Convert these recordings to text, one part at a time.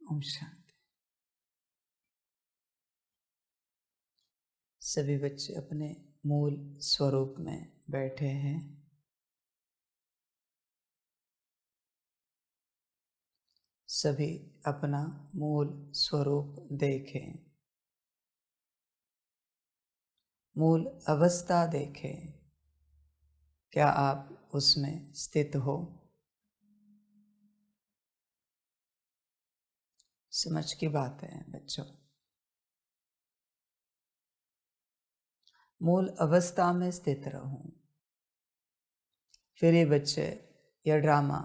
ओम शांति। सभी बच्चे अपने मूल स्वरूप में बैठे हैं। सभी अपना मूल स्वरूप देखें, मूल अवस्था देखें। क्या आप उसमें स्थित हो? समझ की बात है बच्चों। मूल अवस्था में स्थित रहूं, फिर ये बच्चे यह ड्रामा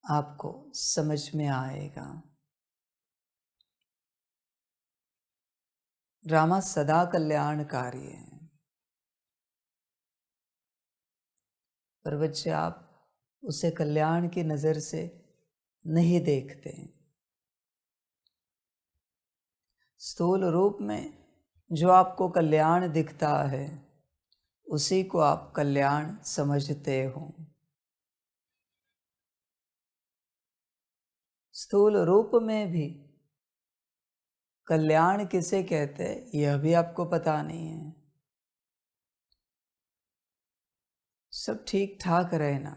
आपको समझ में आएगा। ड्रामा सदा कल्याणकारी है, पर बच्चे आप उसे कल्याण की नज़र से नहीं देखते। स्थूल रूप में जो आपको कल्याण दिखता है उसी को आप कल्याण समझते हो। स्थूल रूप में भी कल्याण किसे कहते हैं यह भी आपको पता नहीं है। सब ठीक ठाक रहना,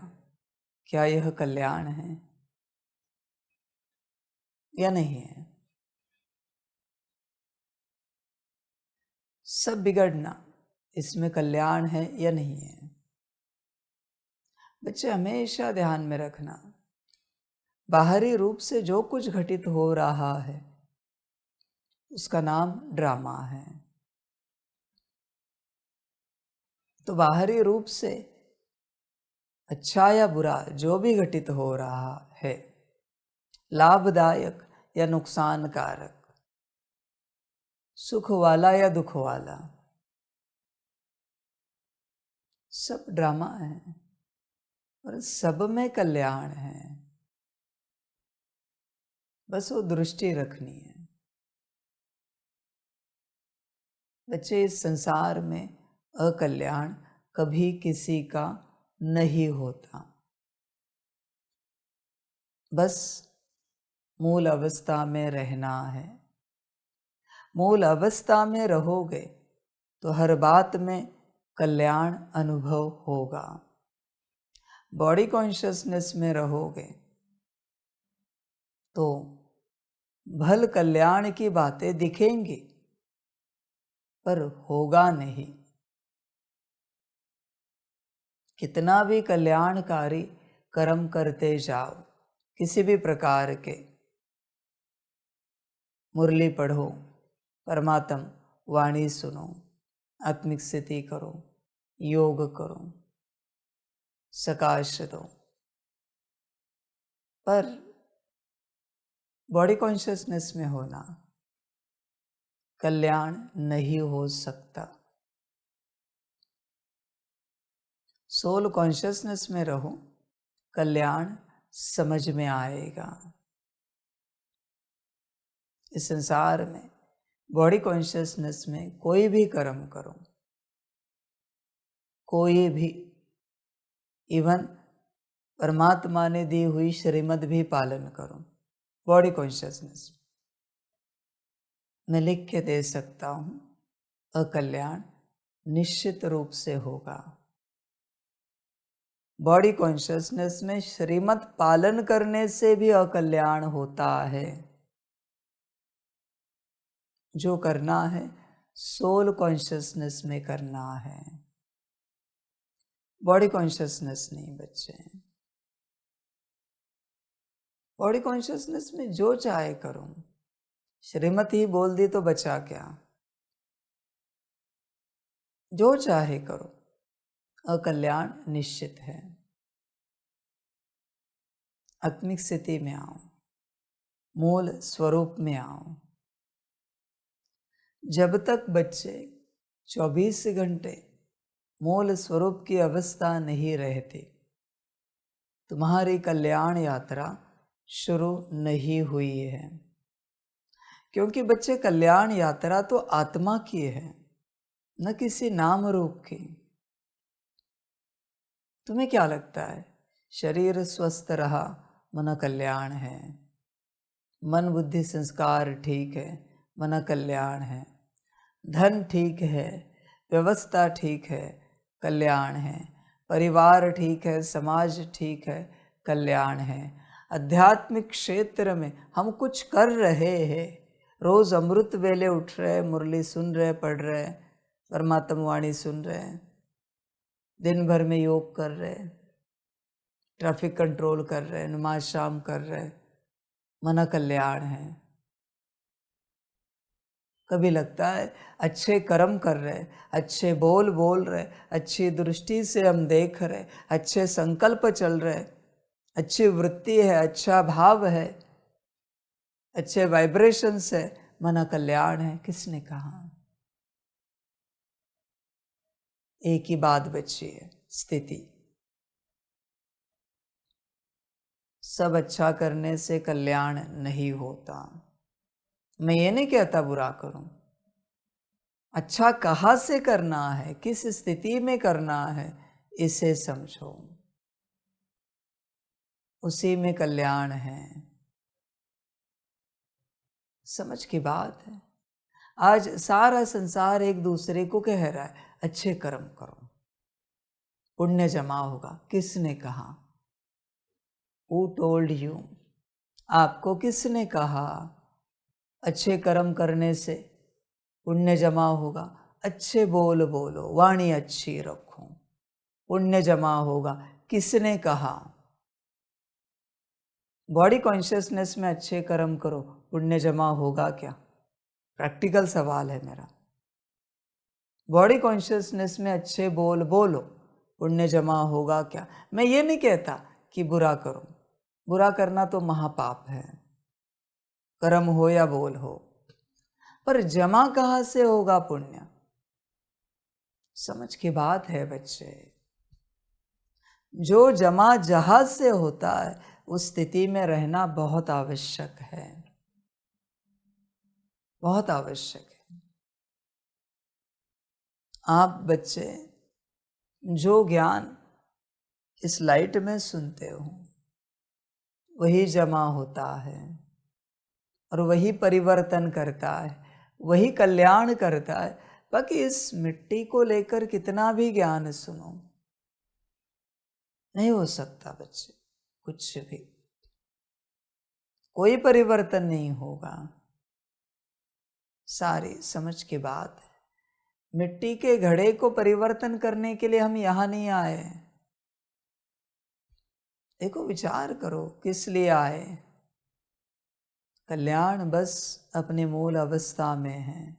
क्या यह कल्याण है या नहीं है? सब बिगड़ना, इसमें कल्याण है या नहीं है? बच्चे हमेशा ध्यान में रखना, बाहरी रूप से जो कुछ घटित हो रहा है उसका नाम ड्रामा है। तो बाहरी रूप से अच्छा या बुरा जो भी घटित हो रहा है, लाभदायक या नुकसानकारक, सुख वाला या दुख वाला, सब ड्रामा है और सब में कल्याण है। बस वो दृष्टि रखनी है। बच्चे, इस संसार में अकल्याण कभी किसी का नहीं होता। बस मूल अवस्था में रहना है। मूल अवस्था में रहोगे तो हर बात में कल्याण अनुभव होगा। बॉडी कॉन्शियसनेस में रहोगे तो भल कल्याण की बातें दिखेंगी पर होगा नहीं। कितना भी कल्याणकारी कर्म करते जाओ, किसी भी प्रकार के, मुरली पढ़ो, परमात्म वाणी सुनो, आत्मिक स्थिति करो, योग करो, सकाश दो, पर बॉडी कॉन्शियसनेस में होना, कल्याण नहीं हो सकता। सोल कॉन्शियसनेस में रहो, कल्याण समझ में आएगा। इस संसार में बॉडी कॉन्शियसनेस में कोई भी कर्म करो, कोई भी, इवन परमात्मा ने दी हुई श्रीमत भी पालन करो, बॉडी कॉन्शियसनेस मैं लिख के दे सकता हूं, अकल्याण निश्चित रूप से होगा। बॉडी कॉन्शियसनेस में श्रीमत पालन करने से भी अकल्याण होता है। जो करना है सोल कॉन्शियसनेस में करना है, बॉडी कॉन्शियसनेस नहीं बच्चे। बॉडी कॉन्शियसनेस में जो चाहे करो, श्रीमत ही बोल दी तो बचा क्या? जो चाहे करो, अकल्याण निश्चित है। आत्मिक स्थिति में आओ, मूल स्वरूप में आओ। जब तक बच्चे 24 घंटे मूल स्वरूप की अवस्था नहीं रहती, तुम्हारी कल्याण यात्रा शुरू नहीं हुई है। क्योंकि बच्चे, कल्याण यात्रा तो आत्मा की है, न किसी नाम रूप की। तुम्हें क्या लगता है शरीर स्वस्थ रहा मन कल्याण है? मन बुद्धि संस्कार ठीक है, मन कल्याण है। धन ठीक है, व्यवस्था ठीक है, कल्याण है। परिवार ठीक है, समाज ठीक है, कल्याण है। आध्यात्मिक क्षेत्र में हम कुछ कर रहे हैं, रोज अमृत वेले उठ रहे, मुरली सुन रहे, पढ़ रहे, परमात्मा वाणी सुन रहे, दिन भर में योग कर रहे, ट्रैफिक कंट्रोल कर रहे, नमाज शाम कर रहे, मन कल्याण है। कभी लगता है अच्छे कर्म कर रहे, अच्छे बोल रहे, अच्छी दृष्टि से हम देख रहे, अच्छे संकल्प चल रहे, अच्छी वृत्ति है, अच्छा भाव है, अच्छे वाइब्रेशंस है, मन कल्याण है। किसने कहा? एक ही बात बची है, स्थिति। सब अच्छा करने से कल्याण नहीं होता। मैं ये नहीं कहता बुरा करूं, अच्छा कहाँ से करना है, किस स्थिति में करना है, इसे समझो, उसी में कल्याण है। समझ की बात है। आज सारा संसार एक दूसरे को कह रहा है अच्छे कर्म करो, पुण्य जमा होगा। किसने कहा? Who told you? आपको किसने कहा अच्छे कर्म करने से पुण्य जमा होगा? अच्छे बोलो, वाणी अच्छी रखो, पुण्य जमा होगा। किसने कहा? बॉडी कॉन्शियसनेस में अच्छे कर्म करो, पुण्य जमा होगा क्या? प्रैक्टिकल सवाल है मेरा। बॉडी कॉन्शियसनेस में अच्छे बोलो, पुण्य जमा होगा क्या? मैं ये नहीं कहता कि बुरा करो, बुरा करना तो महापाप है, कर्म हो या बोल हो, पर जमा कहाँ से होगा पुण्य? समझ की बात है बच्चे। जो जमा जहाज से होता है, उस स्थिति में रहना बहुत आवश्यक है, बहुत आवश्यक है। आप बच्चे जो ज्ञान इस लाइट में सुनते हो, वही जमा होता है और वही परिवर्तन करता है, वही कल्याण करता है। बाकी इस मिट्टी को लेकर कितना भी ज्ञान सुनो, नहीं हो सकता बच्चे, कुछ भी, कोई परिवर्तन नहीं होगा। सारी समझ की बात है। मिट्टी के घड़े को परिवर्तन करने के लिए हम यहां नहीं आए। देखो, विचार करो किस लिए आए। कल्याण बस अपने मूल अवस्था में है।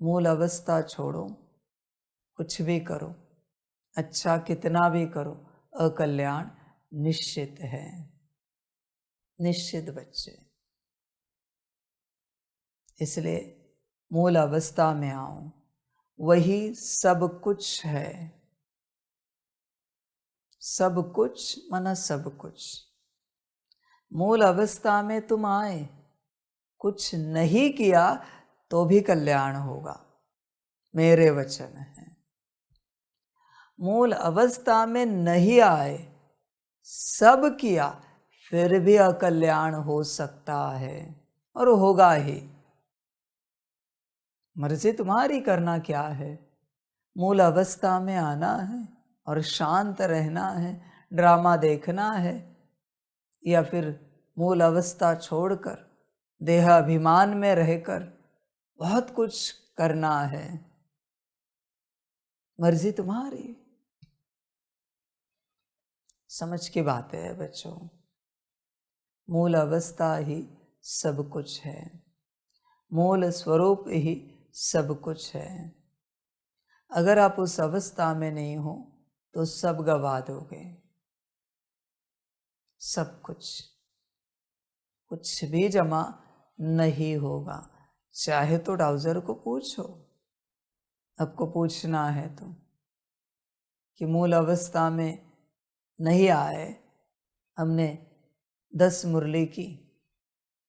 मूल अवस्था छोड़ो, कुछ भी करो, अच्छा कितना भी करो, अकल्याण निश्चित है, निश्चित बच्चे। इसलिए मूल अवस्था में आओ, वही सब कुछ है। सब कुछ माना सब कुछ। मूल अवस्था में तुम आए, कुछ नहीं किया तो भी कल्याण होगा, मेरे वचन है। मूल अवस्था में नहीं आए, सब किया, फिर भी अकल्याण हो सकता है और होगा ही। मर्जी तुम्हारी, करना क्या है। मूल अवस्था में आना है और शांत रहना है, ड्रामा देखना है, या फिर मूल अवस्था छोड़कर देह अभिमान में रहकर बहुत कुछ करना है। मर्जी तुम्हारी। समझ की बात है बच्चों। मूल अवस्था ही सब कुछ है, मूल स्वरूप ही सब कुछ है। अगर आप उस अवस्था में नहीं हो तो सब गवा दोगे, सब कुछ, कुछ भी जमा नहीं होगा। चाहे तो डाउजर को पूछो, आपको पूछना है तो, कि मूल अवस्था में नहीं आए, हमने 10 मुरली की,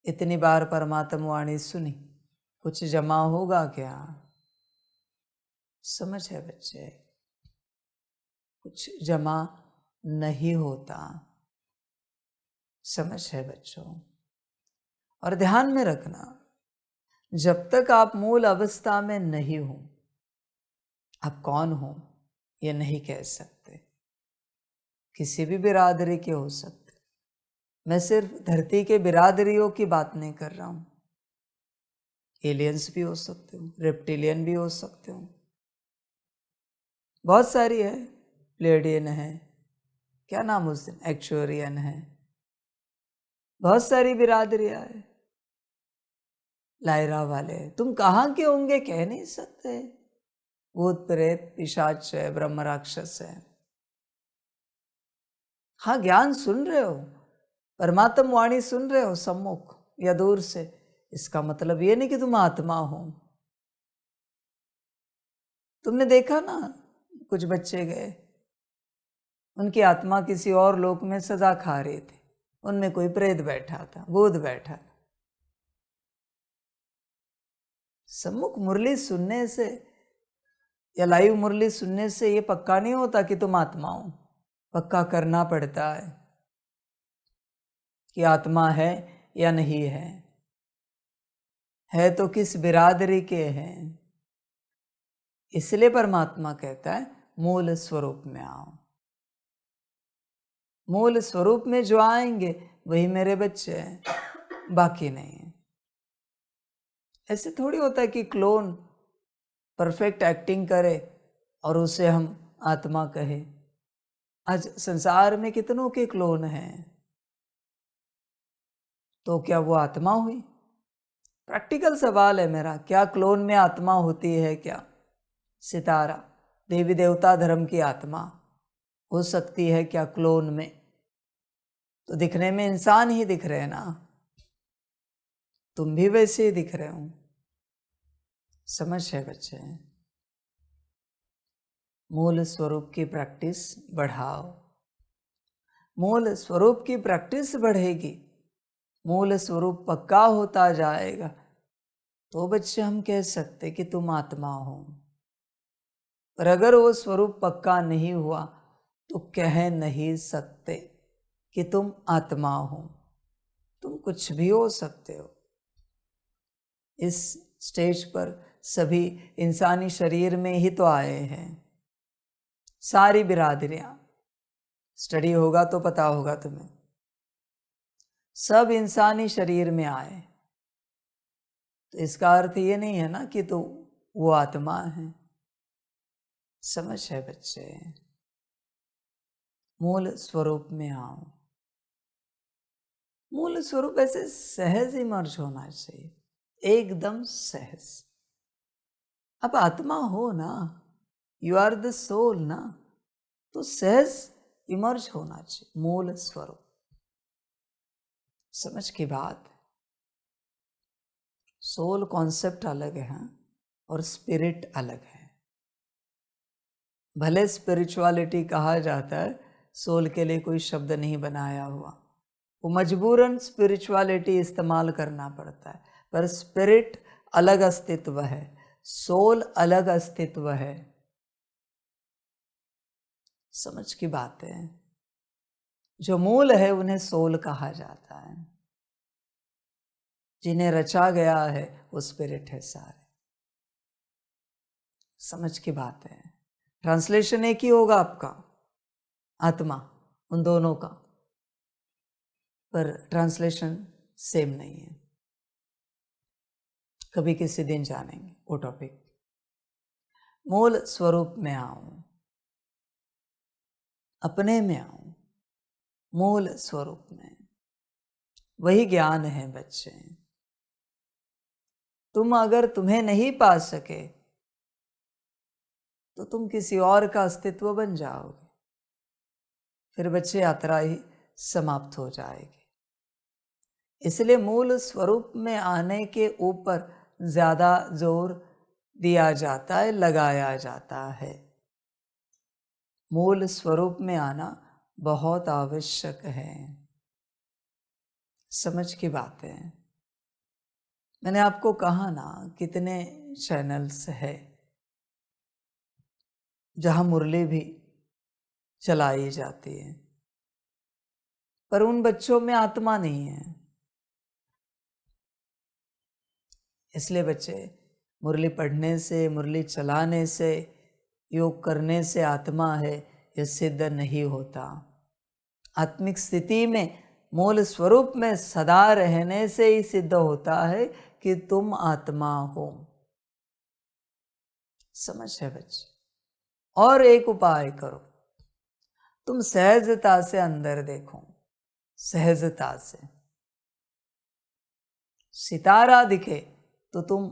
इतनी बार परमात्मा वाणी सुनी, कुछ जमा होगा क्या? समझ है बच्चे, कुछ जमा नहीं होता। समझ है बच्चों। और ध्यान में रखना, जब तक आप मूल अवस्था में नहीं हो, आप कौन हो ये नहीं कह सकते। किसी भी बिरादरी के हो सकते। मैं सिर्फ धरती के बिरादरियों की बात नहीं कर रहा हूं। एलियंस भी हो सकते हो, रेप्टिलियन भी हो सकते हो, बहुत सारी है। प्लेडियन है, क्या नाम उस दिन, एक्चुरियन है, बहुत सारी बिरादरियां है। लायरा वाले, तुम कहाँ के होंगे कह नहीं सकते। भूत प्रेत पिशाच है, ब्रह्म राक्षस है। हाँ, ज्ञान सुन रहे हो, परमात्म वाणी सुन रहे हो सम्मुख या दूर से, इसका मतलब ये नहीं कि तुम आत्मा हो। तुमने देखा ना, कुछ बच्चे गए, उनकी आत्मा किसी और लोक में सजा खा रही थी, उनमें कोई प्रेत बैठा था, भूत बैठा था। सम्मुख मुरली सुनने से या लाइव मुरली सुनने से ये पक्का नहीं होता कि तुम आत्मा हो। पक्का करना पड़ता है कि आत्मा है या नहीं है तो किस बिरादरी के हैं। इसलिए परमात्मा कहता है मूल स्वरूप में आओ। मूल स्वरूप में जो आएंगे वही मेरे बच्चे हैं, बाकी नहीं है। ऐसे थोड़ी होता है कि क्लोन परफेक्ट एक्टिंग करे और उसे हम आत्मा कहे। आज संसार में कितनों के क्लोन हैं, तो क्या वो आत्मा हुई? प्रैक्टिकल सवाल है मेरा, क्या क्लोन में आत्मा होती है क्या? सितारा, देवी देवता धर्म की आत्मा हो सकती है क्या क्लोन में? तो दिखने में इंसान ही दिख रहे हैं ना, तुम भी वैसे ही दिख रहे हो। समझ है बच्चे? मूल स्वरूप की प्रैक्टिस बढ़ाओ। मूल स्वरूप की प्रैक्टिस बढ़ेगी, मूल स्वरूप पक्का होता जाएगा, तो बच्चे हम कह सकते कि तुम आत्मा हो। पर अगर वो स्वरूप पक्का नहीं हुआ तो कह नहीं सकते कि तुम आत्मा हो। तुम कुछ भी हो सकते हो। इस स्टेज पर सभी इंसानी शरीर में ही तो आए हैं, सारी बिरादरियां। स्टडी होगा तो पता होगा तुम्हें, सब इंसानी शरीर में आए। तो इसका अर्थ ये नहीं है ना कि तो वो आत्मा है। समझ है बच्चे? मूल स्वरूप में आओ। मूल स्वरूप ऐसे सहज इमर्ज होना चाहिए, एकदम सहज। अब आत्मा हो ना, यू आर द सोल ना, तो सहज इमर्ज होना चाहिए मूल स्वरूप। समझ की बात? सोल कॉन्सेप्ट अलग है और स्पिरिट अलग है। भले स्पिरिचुअलिटी कहा जाता है, सोल के लिए कोई शब्द नहीं बनाया हुआ, वो मजबूरन स्पिरिचुअलिटी इस्तेमाल करना पड़ता है। पर स्पिरिट अलग अस्तित्व है, सोल अलग अस्तित्व है। समझ की बात है? जो मूल है उन्हें सोल कहा जाता है, जिन्हें रचा गया है वो स्पिरिट है सारे। समझ की बात है? ट्रांसलेशन एक ही होगा आपका, आत्मा, उन दोनों का, पर ट्रांसलेशन सेम नहीं है। कभी किसी दिन जानेंगे वो टॉपिक। मूल स्वरूप में आओ, अपने में आओ, मूल स्वरूप में। वही ज्ञान है बच्चे। तुम अगर तुम्हें नहीं पा सके तो तुम किसी और का अस्तित्व बन जाओगे, फिर बच्चे यात्रा ही समाप्त हो जाएगी। इसलिए मूल स्वरूप में आने के ऊपर ज्यादा जोर दिया जाता है, लगाया जाता है। मूल स्वरूप में आना बहुत आवश्यक है। समझ की बात है? मैंने आपको कहा ना, कितने चैनल्स है जहां मुरली भी चलाई जाती है, पर उन बच्चों में आत्मा नहीं है। इसलिए बच्चे, मुरली पढ़ने से, मुरली चलाने से, योग करने से आत्मा है यह सिद्ध नहीं होता। आत्मिक स्थिति में, मूल स्वरूप में सदा रहने से ही सिद्ध होता है कि तुम आत्मा हो। समझ है बच्चे? और एक उपाय करो, तुम सहजता से अंदर देखो, सहजता से। सितारा दिखे तो तुम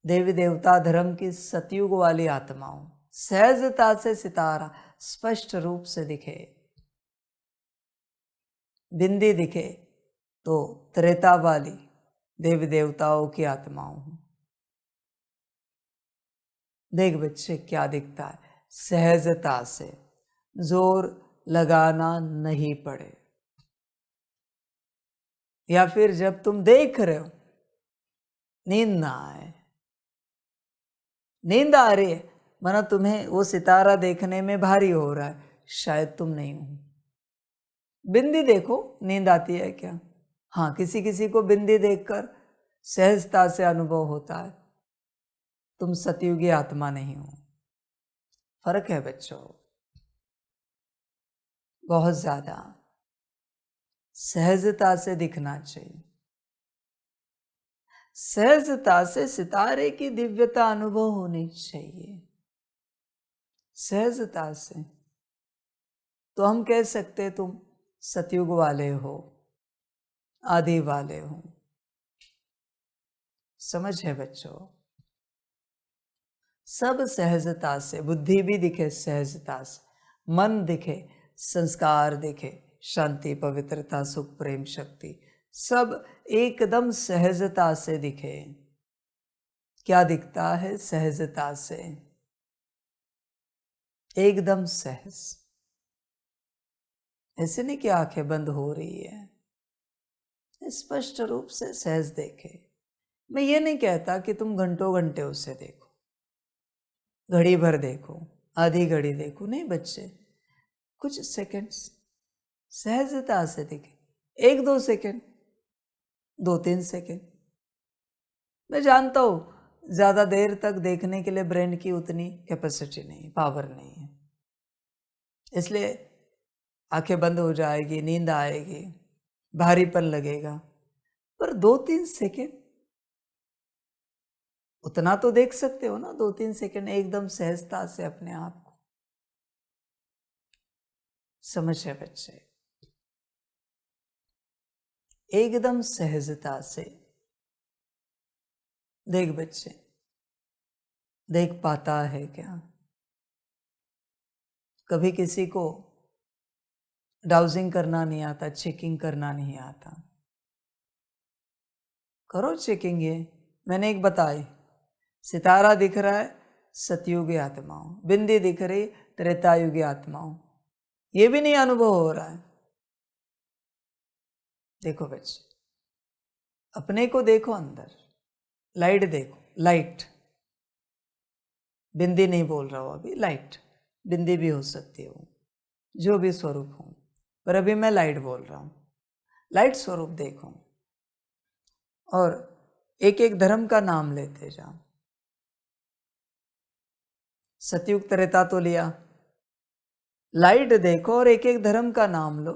देवी देवता धर्म की सतयुग वाली आत्मा हो। सहजता से सितारा स्पष्ट रूप से दिखे, बिंदी दिखे तो त्रेता वाली देवी देवताओं की आत्माओं हूं। देख बच्चे क्या दिखता है, सहजता से, जोर लगाना नहीं पड़े। या फिर जब तुम देख रहे हो नींद ना आए, नींद आ रही है माना तुम्हें वो सितारा देखने में भारी हो रहा है, शायद तुम नहीं हो। बिंदी देखो, नींद आती है क्या? हाँ, किसी किसी को बिंदी देखकर सहजता से अनुभव होता है, तुम सतयुगी आत्मा नहीं हो। फर्क है बच्चों, बहुत ज्यादा। सहजता से दिखना चाहिए, सहजता से सितारे की दिव्यता अनुभव होनी चाहिए। सहजता से तो हम कह सकते तुम सतयुग वाले हो, आदि वाले हो। समझ है बच्चों? सब सहजता से, बुद्धि भी दिखे सहजता से, मन दिखे, संस्कार दिखे, शांति, पवित्रता, सुख, प्रेम, शक्ति, सब एकदम सहजता से दिखे। क्या दिखता है? सहजता से, एकदम सहज। ऐसे नहीं कि आंखें बंद हो रही है, स्पष्ट रूप से सहज देखे। मैं ये नहीं कहता कि तुम घंटों घंटे उसे देखो, घड़ी भर देखो, आधी घड़ी देखो, नहीं बच्चे, कुछ सेकंड्स सहजता से दिखे, 1-2 सेकंड, 2-3 सेकंड। मैं जानता हूं ज्यादा देर तक देखने के लिए ब्रेन की उतनी कैपेसिटी नहीं, पावर नहीं है, इसलिए आंखें बंद हो जाएगी, नींद आएगी, भारीपन लगेगा। पर 2-3 सेकंड उतना तो देख सकते हो ना, 2-3 सेकंड एकदम सहजता से अपने आप को। समझ है बच्चे? एकदम सहजता से देख बच्चे, देख पाता है क्या? कभी किसी को डाउजिंग करना नहीं आता, चेकिंग करना नहीं आता? करो चेकिंग। ये मैंने एक बताई, सितारा दिख रहा है सतयुगी आत्माओं, बिंदी दिख रही त्रेतायुगी आत्माओं, ये भी नहीं अनुभव हो रहा है। देखो बच्चे, अपने को देखो अंदर, लाइट देखो, लाइट, बिंदी नहीं बोल रहा हूं अभी, लाइट, बिंदी भी हो सकती हो, जो भी स्वरूप हो, पर अभी मैं लाइट बोल रहा हूं। लाइट स्वरूप देखो और एक एक धर्म का नाम लेते जाओ। सतयुग त्रेता तो लिया, लाइट देखो और एक एक धर्म का नाम लो।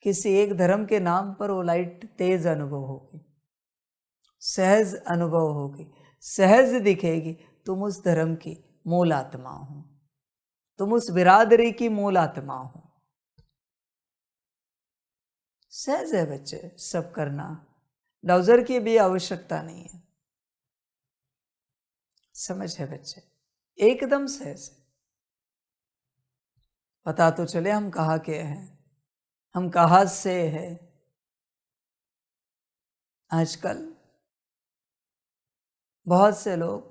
किसी एक धर्म के नाम पर वो लाइट तेज अनुभव होगी, सहज अनुभव होगी, सहज दिखेगी। तुम उस धर्म की मूल आत्मा हो, तुम उस बिरादरी की मूल आत्मा हो। सहज है बच्चे सब करना, डाउजर की भी आवश्यकता नहीं है। समझ है बच्चे? एकदम सहज है। पता तो चले हम कहाँ के हैं, हम कहाँ से हैं। आजकल बहुत से लोग,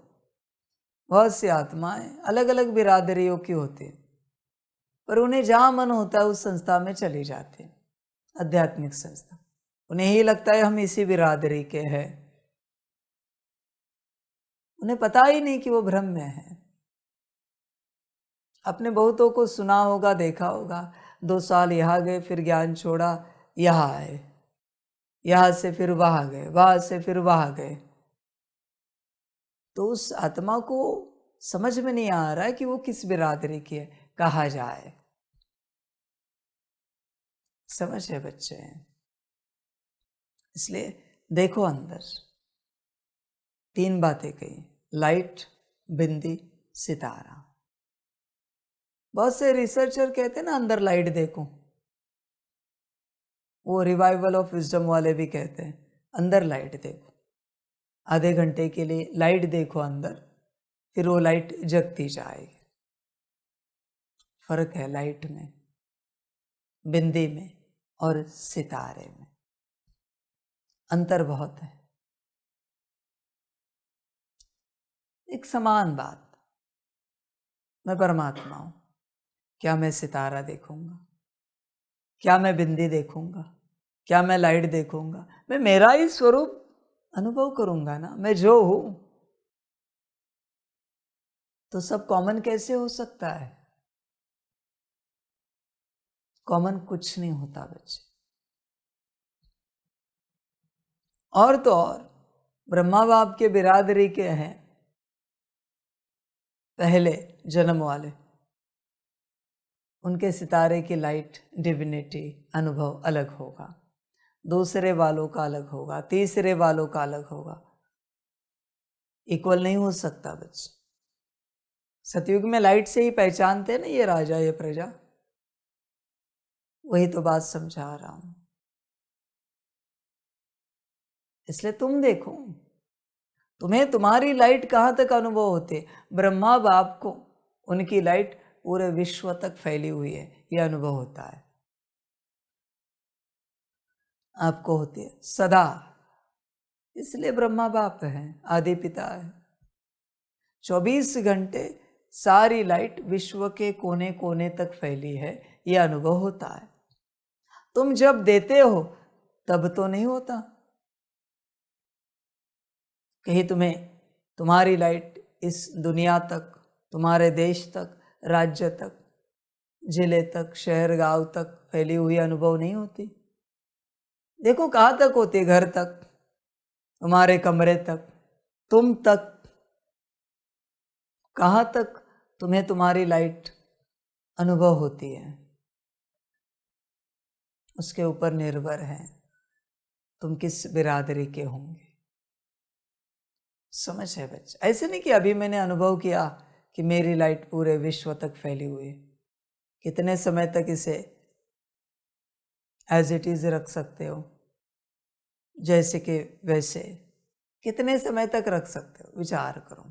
बहुत सी आत्माएं अलग अलग बिरादरियों की होती हैं, पर उन्हें जहां मन होता है उस संस्था में चली जाती है, आध्यात्मिक संस्था। उन्हें ही लगता है हम इसी बिरादरी के हैं, उन्हें पता ही नहीं कि वो भ्रम में है। अपने बहुतों को सुना होगा, देखा होगा, 2 साल यहाँ गए, फिर ज्ञान छोड़ा, यहाँ आए, यहाँ से फिर वहाँ गए, वहाँ से फिर वहाँ गए, तो उस आत्मा को समझ में नहीं आ रहा है कि वो किस बिरादरी की है, कहा जाए। समझ है बच्चे? इसलिए देखो अंदर 3 बातें कही, लाइट, बिंदी, सितारा। बहुत से रिसर्चर कहते हैं ना अंदर लाइट देखो, वो रिवाइवल ऑफ विजडम वाले भी कहते हैं अंदर लाइट देखो, आधे घंटे के लिए लाइट देखो अंदर, फिर वो लाइट जगती जाएगी। फर्क है लाइट में, बिंदी में और सितारे में, अंतर बहुत है। एक समान बात, मैं परमात्मा हूं, क्या मैं सितारा देखूंगा? क्या मैं बिंदी देखूंगा? क्या मैं लाइट देखूंगा? मैं मेरा ही स्वरूप अनुभव करूंगा ना, मैं जो हूं। तो सब कॉमन कैसे हो सकता है? कॉमन कुछ नहीं होता बच्चे। और तो और ब्रह्मा बाप के बिरादरी के हैं पहले जन्म वाले, उनके सितारे की लाइट, डिविनिटी अनुभव अलग होगा, दूसरे वालों का अलग होगा, तीसरे वालों का अलग होगा, इक्वल नहीं हो सकता बच्चे। सतयुग में लाइट से ही पहचानते हैं ना ये राजा ये प्रजा, वही तो बात समझा रहा हूं। इसलिए तुम देखो, तुम्हें तुम्हारी लाइट कहाँ तक अनुभव होती है? ब्रह्मा बाप को उनकी लाइट पूरे विश्व तक फैली हुई है, यह अनुभव होता है। आपको होती है सदा, इसलिए ब्रह्मा बाप है, आदि पिता है। 24 घंटे सारी लाइट विश्व के कोने कोने तक फैली है, यह अनुभव होता है। तुम जब देते हो तब तो नहीं होता। कहीं तुम्हें तुम्हारी लाइट इस दुनिया तक, तुम्हारे देश तक, राज्य तक, जिले तक, शहर गांव तक फैली हुई अनुभव नहीं होती। देखो कहाँ तक होती, घर तक, तुम्हारे कमरे तक, तुम तक, कहाँ तक तुम्हें तुम्हारी लाइट अनुभव होती है, उसके ऊपर निर्भर है तुम किस बिरादरी के होंगे। समझ है बच्चे? ऐसे नहीं कि अभी मैंने अनुभव किया कि मेरी लाइट पूरे विश्व तक फैली हुई है, कितने समय तक इसे एज इट इज रख सकते हो, जैसे कि वैसे कितने समय तक रख सकते हो? विचार करो।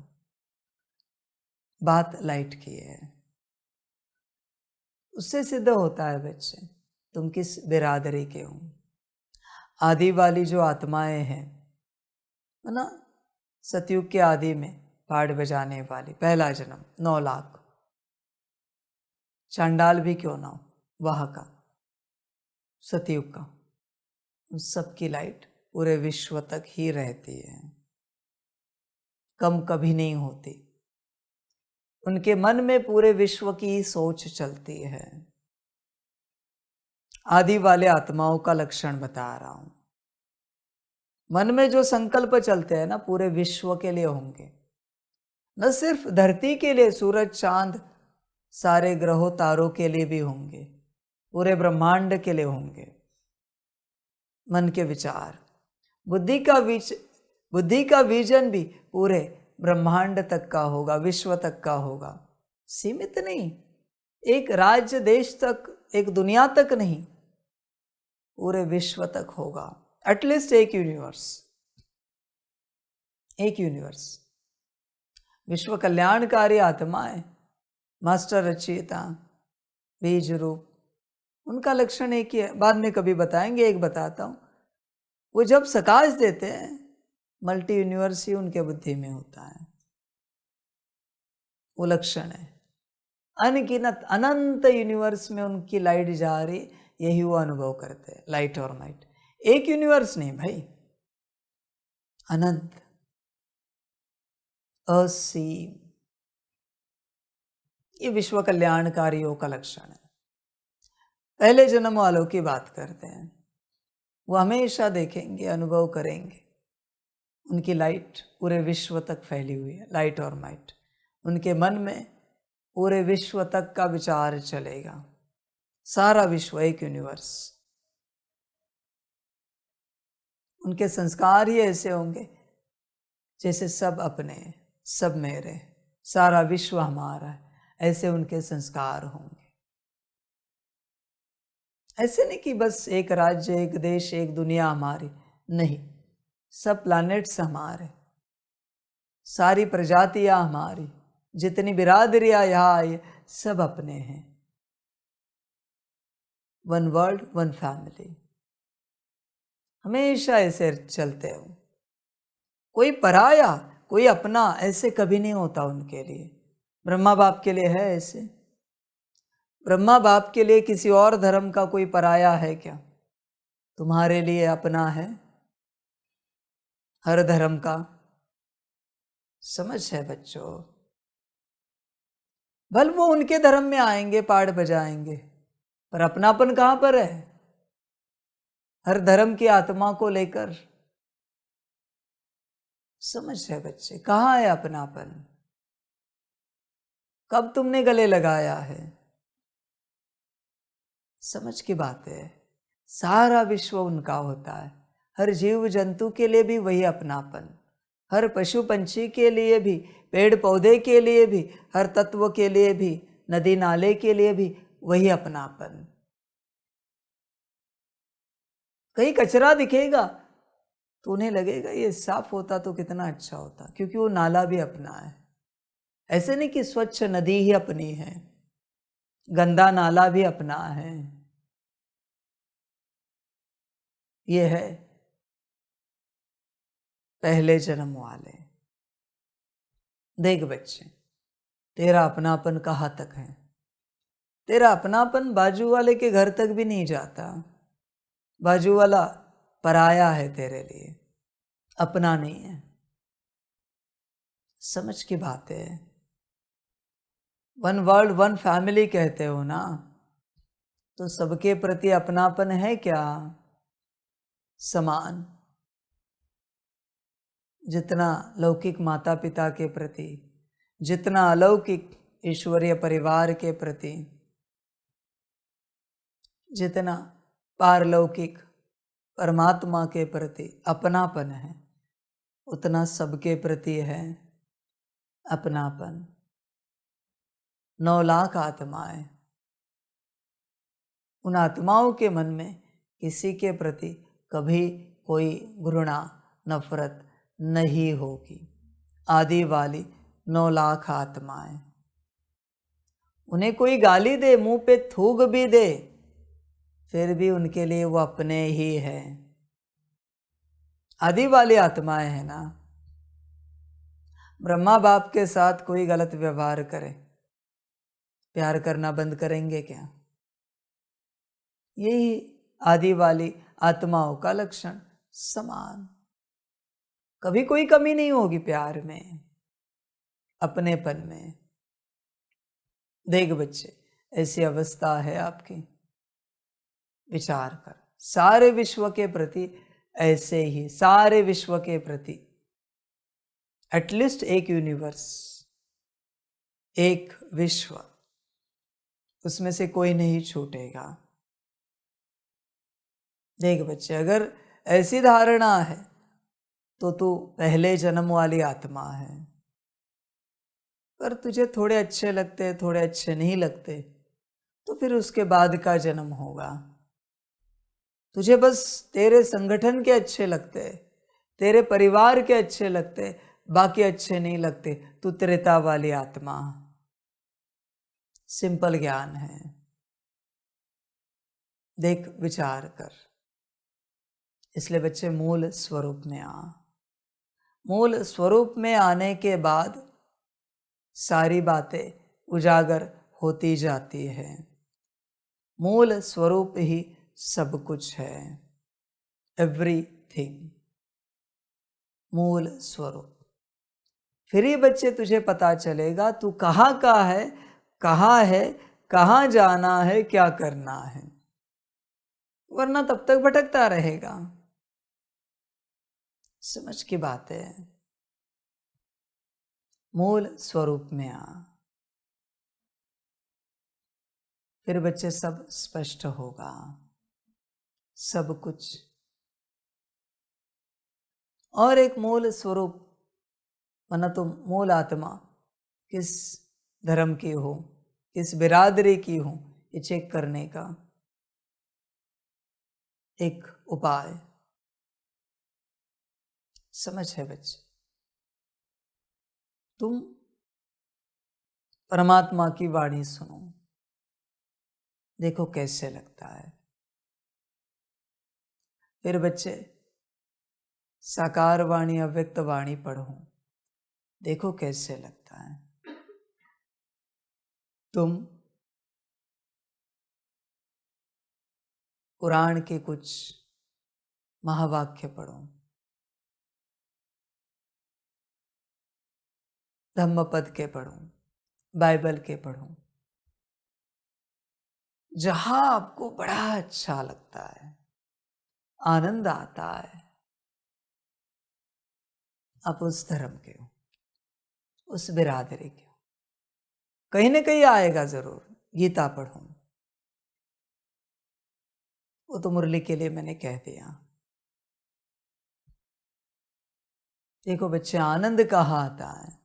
बात लाइट की है, उससे सिद्ध होता है बच्चे तुम किस बिरादरी के हो। आदि वाली जो आत्माएं हैं है ना, सतयुग के आदि में पाड़ बजाने वाली, पहला जन्म 9 लाख, चांडाल भी क्यों ना हो वह का, सतयुग का, उस सबकी लाइट पूरे विश्व तक ही रहती है, कम कभी नहीं होती। उनके मन में पूरे विश्व की सोच चलती है। आदि वाले आत्माओं का लक्षण बता रहा हूं। मन में जो संकल्प चलते हैं ना, पूरे विश्व के लिए होंगे, न सिर्फ धरती के लिए, सूरज चांद सारे ग्रहों तारों के लिए भी होंगे, पूरे ब्रह्मांड के लिए होंगे। मन के विचार, बुद्धि का विजन भी पूरे ब्रह्मांड तक का होगा, विश्व तक का होगा, सीमित नहीं, एक राज्य देश तक, एक दुनिया तक नहीं, पूरे विश्व तक होगा। एटलीस्ट एक यूनिवर्स, एक यूनिवर्स। विश्व कल्याणकारी आत्माएं, मास्टर रचयिता, बीज रूप, उनका लक्षण एक ही है, बाद में कभी बताएंगे, एक बताता हूं। वो जब सकाश देते हैं, मल्टी यूनिवर्स ही उनके बुद्धि में होता है, वो लक्षण है। अनगिनत अनंत यूनिवर्स में उनकी लाइट जा रही, यही वो अनुभव करते हैं, लाइट और माइट। एक यूनिवर्स नहीं भाई, अनंत, असीम। ये विश्व कल्याणकारियों का लक्षण है। पहले जन्म वालों की बात करते हैं, वो हमेशा देखेंगे, अनुभव करेंगे। उनकी लाइट पूरे विश्व तक फैली हुई है, लाइट और माइट। उनके मन में पूरे विश्व तक का विचार चलेगा, सारा विश्व एक यूनिवर्स। उनके संस्कार ही ऐसे होंगे जैसे सब अपने, सब मेरे, सारा विश्व हमारा है, ऐसे उनके संस्कार होंगे। ऐसे नहीं कि बस एक राज्य, एक देश, एक दुनिया हमारी, नहीं, सब प्लैनेट्स हमारे, सारी प्रजातियां हमारी, जितनी बिरादरियां यहाँ आई सब अपने हैं। वन वर्ल्ड वन फैमिली, हमेशा ऐसे चलते हो। कोई पराया कोई अपना ऐसे कभी नहीं होता उनके लिए। ब्रह्मा बाप के लिए है ऐसे? ब्रह्मा बाप के लिए किसी और धर्म का कोई पराया है क्या? तुम्हारे लिए अपना है हर धर्म का। समझ है बच्चों? भल वो उनके धर्म में आएंगे, पाठ बजाएंगे, पर अपनापन कहां पर है? हर धर्म की आत्मा को लेकर। समझ है बच्चे, कहां है अपनापन? कब तुमने गले लगाया है? समझ की बात है। सारा विश्व उनका होता है, हर जीव जंतु के लिए भी वही अपनापन, हर पशु पंछी के लिए भी, पेड़ पौधे के लिए भी, हर तत्व के लिए भी, नदी नाले के लिए भी वही अपनापन। कहीं कचरा दिखेगा तो उन्हें लगेगा ये साफ होता तो कितना अच्छा होता, क्योंकि वो नाला भी अपना है। ऐसे नहीं कि स्वच्छ नदी ही अपनी है, गंदा नाला भी अपना है। ये है पहले जन्म वाले। देख बच्चे, तेरा अपनापन कहाँ तक है? तेरा अपनापन बाजू वाले के घर तक भी नहीं जाता। बाजू वाला पराया है तेरे लिए, अपना नहीं है। समझ की बात है। वन वर्ल्ड वन फैमिली कहते हो ना, तो सबके प्रति अपनापन है क्या? समान। जितना लौकिक माता पिता के प्रति, जितना अलौकिक ईश्वरीय परिवार के प्रति, जितना पारलौकिक परमात्मा के प्रति अपनापन है, उतना सबके प्रति है अपनापन। 9 लाख आत्माएं, उन आत्माओं के मन में किसी के प्रति कभी कोई घृणा, नफरत नहीं होगी। आदि वाली 9 लाख आत्माएं, उन्हें कोई गाली दे, मुंह पे थूक भी दे, फिर भी उनके लिए वो अपने ही है। आदि वाली आत्माएं है ना। ब्रह्मा बाप के साथ कोई गलत व्यवहार करे, प्यार करना बंद करेंगे क्या? यही आदि वाली आत्माओं का लक्षण, समान। कभी कोई कमी नहीं होगी प्यार में, अपनेपन में। देख बच्चे, ऐसी अवस्था है आपकी, विचार कर। सारे विश्व के प्रति ऐसे ही, सारे विश्व के प्रति एटलीस्ट एक यूनिवर्स, एक विश्व, उसमें से कोई नहीं छूटेगा। देख बच्चे, अगर ऐसी धारणा है तो तू पहले जन्म वाली आत्मा है। पर तुझे थोड़े अच्छे लगते, थोड़े अच्छे नहीं लगते, तो फिर उसके बाद का जन्म होगा। तुझे बस तेरे संगठन के अच्छे लगते, तेरे परिवार के अच्छे लगते, बाकी अच्छे नहीं लगते, तू त्रेता वाली आत्मा। सिंपल ज्ञान है। देख, विचार कर। इसलिए बच्चे मूल स्वरूप में आ। मूल स्वरूप में आने के बाद सारी बातें उजागर होती जाती है। मूल स्वरूप ही सब कुछ है, एवरीथिंग। मूल स्वरूप। फिर ही बच्चे तुझे पता चलेगा तू कहाँ का है, कहाँ है, कहाँ जाना है, क्या करना है। वरना तब तक भटकता रहेगा। समझ की बात है। मूल स्वरूप में आ, फिर बच्चे सब स्पष्ट होगा, सब कुछ। और एक मूल स्वरूप, वरना तुम मूल आत्मा किस धर्म की हो, किस बिरादरी की हो, ये चेक करने का एक उपाय। समझ है बच्चे? तुम परमात्मा की वाणी सुनो, देखो कैसे लगता है। फिर बच्चे साकार वाणी अव्यक्त वाणी पढ़ो, देखो कैसे लगता है। तुम कुरान के कुछ महावाक्य पढ़ो, धम्मपद के पढ़ो, बाइबल के पढ़ो, जहां आपको बड़ा अच्छा लगता है, आनंद आता है, आप उस धर्म के हो, उस बिरादरी के हो। कहीं ना कहीं आएगा जरूर। गीता पढ़ो, वो तो मुरली के लिए मैंने कह दिया। देखो बच्चे, आनंद कहाँ आता है?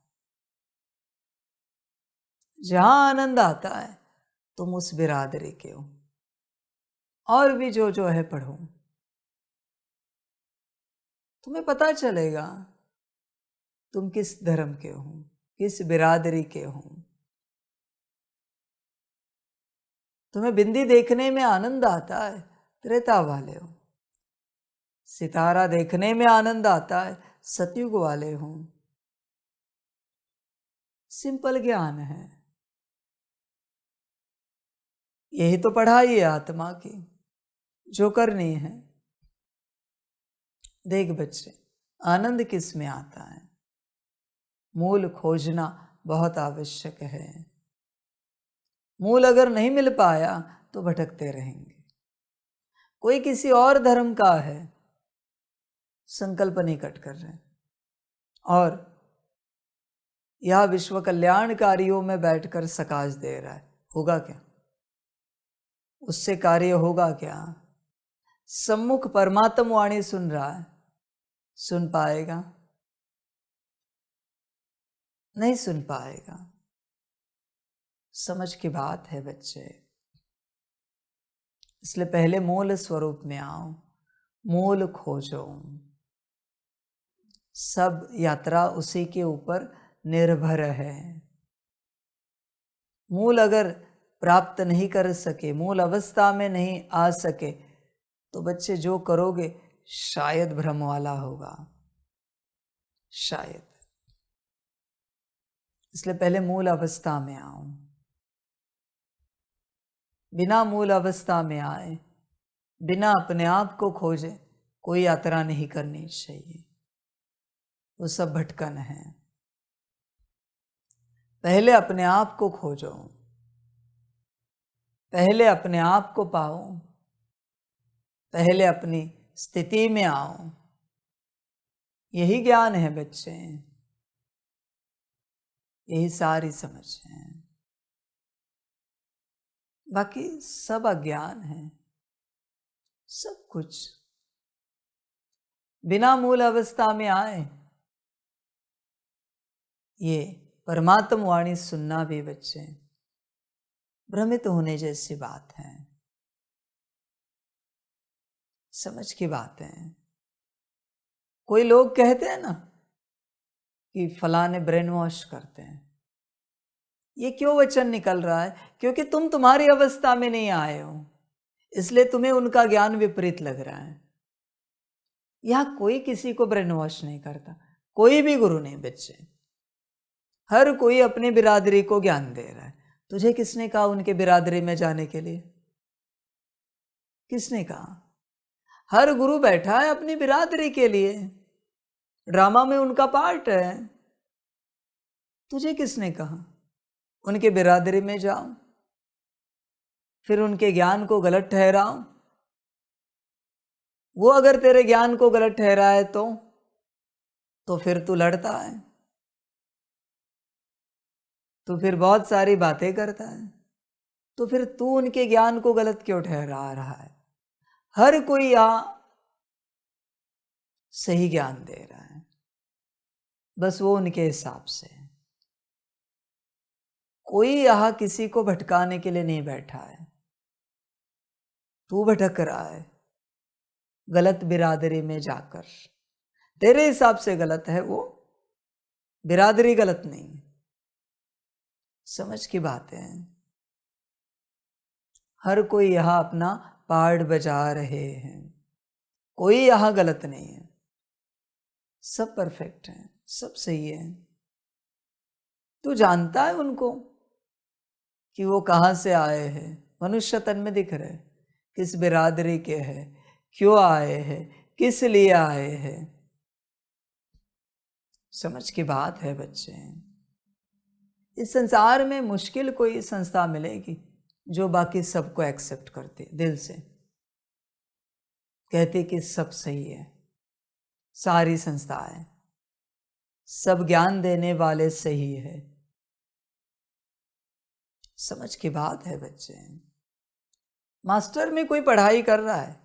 जहां आनंद आता है तुम उस बिरादरी के हो। और भी जो है पढ़ो, तुम्हें पता चलेगा तुम किस धर्म के हो, किस बिरादरी के हो। तुम्हें बिंदी देखने में आनंद आता है, त्रेता वाले हो। सितारा देखने में आनंद आता है, सतयुग वाले हो। सिंपल ज्ञान है, यही तो पढ़ाई है आत्मा की, जो करनी है। देख बच्चे, आनंद किस में आता है? मूल खोजना बहुत आवश्यक है। मूल अगर नहीं मिल पाया तो भटकते रहेंगे। कोई किसी और धर्म का है, संकल्प निकट कर रहे हैं, और यह विश्व कल्याणकारियों में बैठकर सकाश दे रहा है, होगा क्या? उससे कार्य होगा क्या? सम्मुख परमात्म वाणी सुन रहा है, सुन पाएगा? नहीं सुन पाएगा। समझ की बात है बच्चे। इसलिए पहले मूल स्वरूप में आओ, मूल खोजो। सब यात्रा उसी के ऊपर निर्भर है। मूल अगर प्राप्त नहीं कर सके, मूल अवस्था में नहीं आ सके, तो बच्चे जो करोगे शायद भ्रम वाला होगा, शायद। इसलिए पहले मूल अवस्था में आओ। बिना मूल अवस्था में आए, बिना अपने आप को खोजे, कोई यात्रा नहीं करनी चाहिए। वो सब भटकन है। पहले अपने आप को खोजो, पहले अपने आप को पाओ, पहले अपनी स्थिति में आओ। यही ज्ञान है बच्चे, यही सारी समझ है। बाकी सब अज्ञान है, सब कुछ। बिना मूल अवस्था में आए ये परमात्म वाणी सुनना भी बच्चे भ्रमित होने जैसी बात है। समझ की बात है। कोई लोग कहते हैं ना कि फलाने ब्रेन वॉश करते हैं। ये क्यों वचन निकल रहा है? क्योंकि तुम तुम्हारी अवस्था में नहीं आए हो, इसलिए तुम्हें उनका ज्ञान विपरीत लग रहा है। यहां कोई किसी को ब्रेन वॉश नहीं करता, कोई भी गुरु नहीं बच्चे। हर कोई अपनी बिरादरी को ज्ञान दे रहा है। तुझे किसने कहा उनके बिरादरी में जाने के लिए? किसने कहा? हर गुरु बैठा है अपनी बिरादरी के लिए, ड्रामा में उनका पार्ट है। तुझे किसने कहा उनके बिरादरी में जाओ, फिर उनके ज्ञान को गलत ठहराओ? वो अगर तेरे ज्ञान को गलत ठहराए तो फिर तू लड़ता है, तो फिर बहुत सारी बातें करता है, तो फिर तू उनके ज्ञान को गलत क्यों ठहरा रहा है? हर कोई यहाँ सही ज्ञान दे रहा है, बस वो उनके हिसाब से है। कोई यहाँ किसी को भटकाने के लिए नहीं बैठा है। तू भटक रहा है गलत बिरादरी में जाकर, तेरे हिसाब से गलत है, वो बिरादरी गलत नहीं है। समझ की बात है। हर कोई यहाँ अपना पार्ट बजा रहे हैं, कोई यहाँ गलत नहीं है, सब परफेक्ट है, सब सही है। तू जानता है उनको कि वो कहाँ से आए हैं, मनुष्य तन में दिख रहे, किस बिरादरी के हैं, क्यों आए हैं, किस लिए आए हैं। समझ की बात है बच्चे। इस संसार में मुश्किल कोई संस्था मिलेगी जो बाकी सबको एक्सेप्ट करती, दिल से कहती कि सब सही है। सारी संस्थाएं, सब ज्ञान देने वाले सही है। समझ की बात है बच्चे। मास्टर में कोई पढ़ाई कर रहा है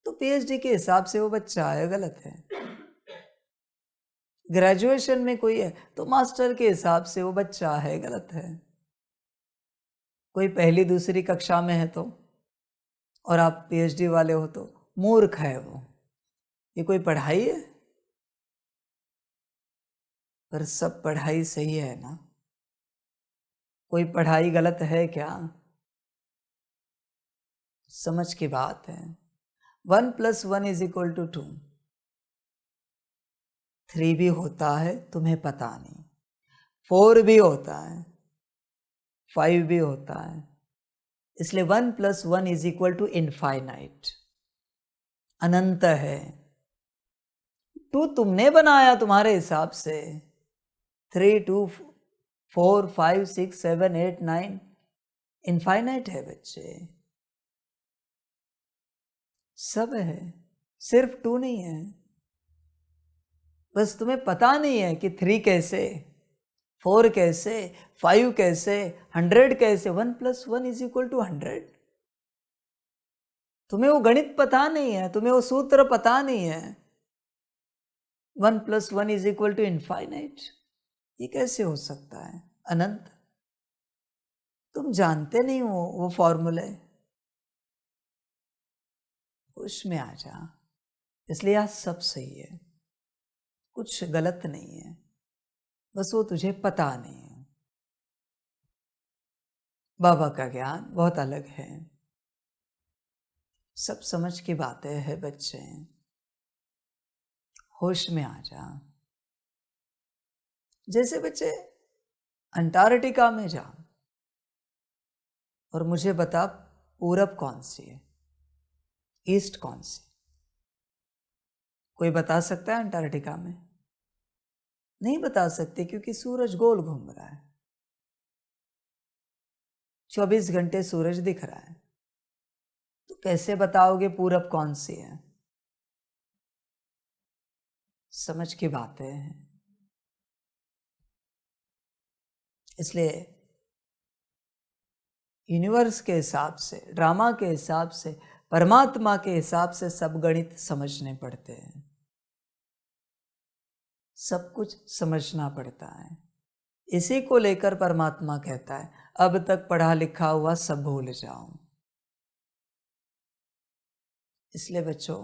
तो पीएचडी के हिसाब से वो बच्चा है, गलत है। ग्रेजुएशन में कोई है तो मास्टर के हिसाब से वो बच्चा है, गलत है। कोई पहली दूसरी कक्षा में है तो, और आप पीएचडी वाले हो तो मूर्ख है वो। ये कोई पढ़ाई है? पर सब पढ़ाई सही है ना? कोई पढ़ाई गलत है क्या? समझ की बात है। 1 + 1 = 2। 3 भी होता है, तुम्हें पता नहीं। 4 भी होता है, 5 भी होता है। इसलिए 1 + 1 = इनफाइनाइट, अनंत है। 2 तुमने बनाया तुम्हारे हिसाब से। 3, 2, 4, 5, 6, 7, 8, 9 इनफाइनाइट है बच्चे, सब है, सिर्फ 2 नहीं है। बस तुम्हें पता नहीं है कि 3 कैसे, 4 कैसे, 5 कैसे, 100 कैसे। 1 + 1 = 100। तुम्हें वो गणित पता नहीं है, तुम्हें वो सूत्र पता नहीं है। 1 + 1 = इनफाइनाइट, ये कैसे हो सकता है? अनंत। तुम जानते नहीं हो वो फॉर्मूले। होश में आ जा। इसलिए आज सब सही है, कुछ गलत नहीं है, बस वो तुझे पता नहीं है। बाबा का ज्ञान बहुत अलग है, सब समझ की बातें हैं बच्चे। होश में आ जा। जैसे बच्चे अंटार्कटिका में जा और मुझे बता पूरब कौन सी है, ईस्ट कौन सी? कोई बता सकता है अंटार्कटिका में? नहीं बता सकते, क्योंकि सूरज गोल घूम रहा है। 24 घंटे सूरज दिख रहा है, तो कैसे बताओगे पूरब कौन सी है? समझ की बातें हैं। इसलिए यूनिवर्स के हिसाब से, ड्रामा के हिसाब से, परमात्मा के हिसाब से सब गणित समझने पड़ते हैं, सब कुछ समझना पड़ता है। इसी को लेकर परमात्मा कहता है अब तक पढ़ा लिखा हुआ सब भूल जाओ। इसलिए बच्चों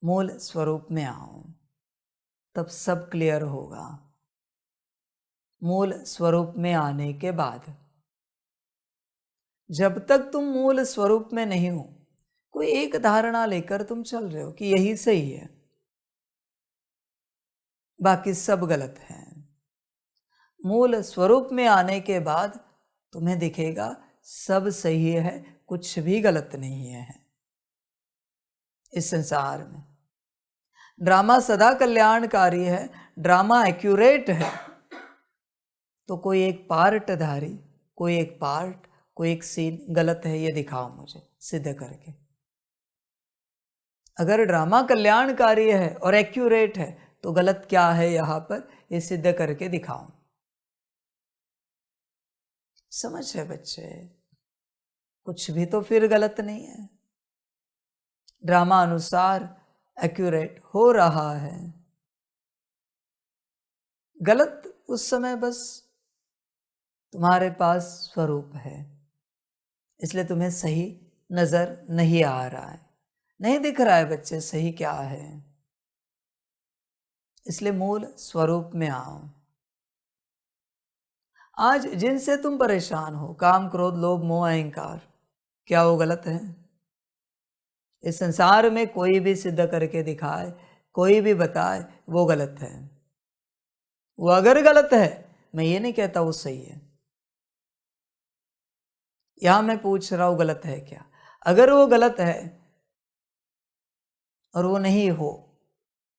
मूल स्वरूप में आओ, तब सब क्लियर होगा। मूल स्वरूप में आने के बाद, जब तक तुम मूल स्वरूप में नहीं हो, कोई एक धारणा लेकर तुम चल रहे हो कि यही सही है, बाकी सब गलत है। मूल स्वरूप में आने के बाद तुम्हें दिखेगा सब सही है, कुछ भी गलत नहीं है। इस संसार में ड्रामा सदा कल्याणकारी है, ड्रामा एक्यूरेट है, तो कोई एक पार्टधारी, कोई एक पार्ट, कोई एक सीन गलत है, ये दिखाओ मुझे सिद्ध करके। अगर ड्रामा कल्याणकारी है और एक्यूरेट है तो गलत क्या है यहाँ पर, ये सिद्ध करके दिखाऊं। समझ है बच्चे? कुछ भी तो फिर गलत नहीं है, ड्रामा अनुसार एक्यूरेट हो रहा है। गलत उस समय बस तुम्हारे पास स्वरूप है, इसलिए तुम्हें सही नजर नहीं आ रहा है, नहीं दिख रहा है बच्चे सही क्या है। इसलिए मूल स्वरूप में आओ। आज जिनसे तुम परेशान हो, काम क्रोध लोभ मोह अहंकार, क्या वो गलत है? इस संसार में कोई भी सिद्ध करके दिखाए, कोई भी बताए, वो गलत है। वो अगर गलत है, मैं ये नहीं कहता वो सही है। यहां मैं पूछ रहा हूं गलत है क्या। अगर वो गलत है और वो नहीं हो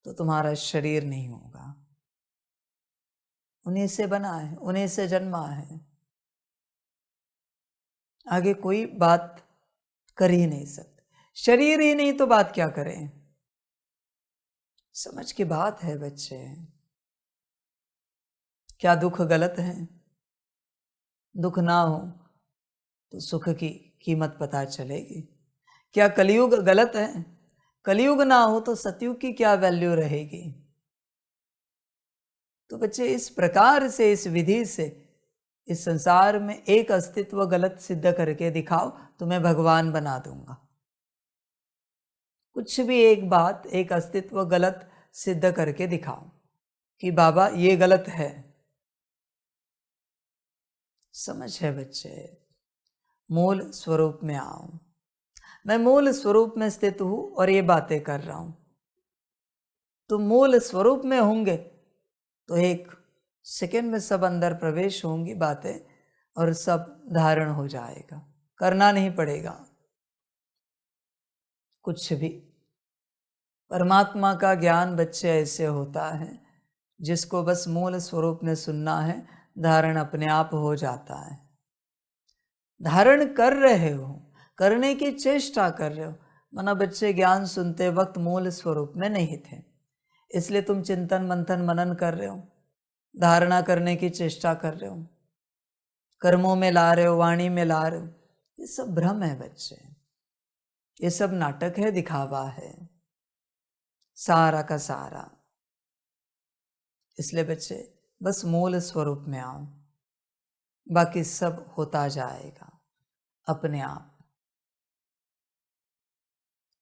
तो तुम्हारा शरीर नहीं होगा, उन्हीं से बना है, उन्हीं से जन्मा है, आगे कोई बात कर ही नहीं सकते। शरीर ही नहीं तो बात क्या करें। समझ की बात है बच्चे। क्या दुख गलत है? दुख ना हो तो सुख की कीमत पता चलेगी। क्या कलयुग गलत है? कलयुग ना हो तो सतयुग की क्या वैल्यू रहेगी। तो बच्चे इस प्रकार से, इस विधि से इस संसार में एक अस्तित्व गलत सिद्ध करके दिखाओ तो मैं भगवान बना दूंगा। कुछ भी एक बात, एक अस्तित्व गलत सिद्ध करके दिखाओ कि बाबा ये गलत है। समझ है बच्चे? मूल स्वरूप में आओ। मैं मूल स्वरूप में स्थित हूं और ये बातें कर रहा हूं। तो मूल स्वरूप में होंगे तो एक सेकंड में सब अंदर प्रवेश होंगी बातें और सब धारण हो जाएगा, करना नहीं पड़ेगा कुछ भी। परमात्मा का ज्ञान बच्चे ऐसे होता है जिसको बस मूल स्वरूप में सुनना है, धारण अपने आप हो जाता है। धारण कर रहे हो, करने की चेष्टा कर रहे हो, माना बच्चे ज्ञान सुनते वक्त मूल स्वरूप में नहीं थे, इसलिए तुम चिंतन मंथन मनन कर रहे हो, धारणा करने की चेष्टा कर रहे हो, कर्मों में ला रहे हो, वाणी में ला रहे हो। ये सब भ्रम है बच्चे, ये सब नाटक है, दिखावा है सारा का सारा। इसलिए बच्चे बस मूल स्वरूप में आओ, बाकी सब होता जाएगा अपने आप।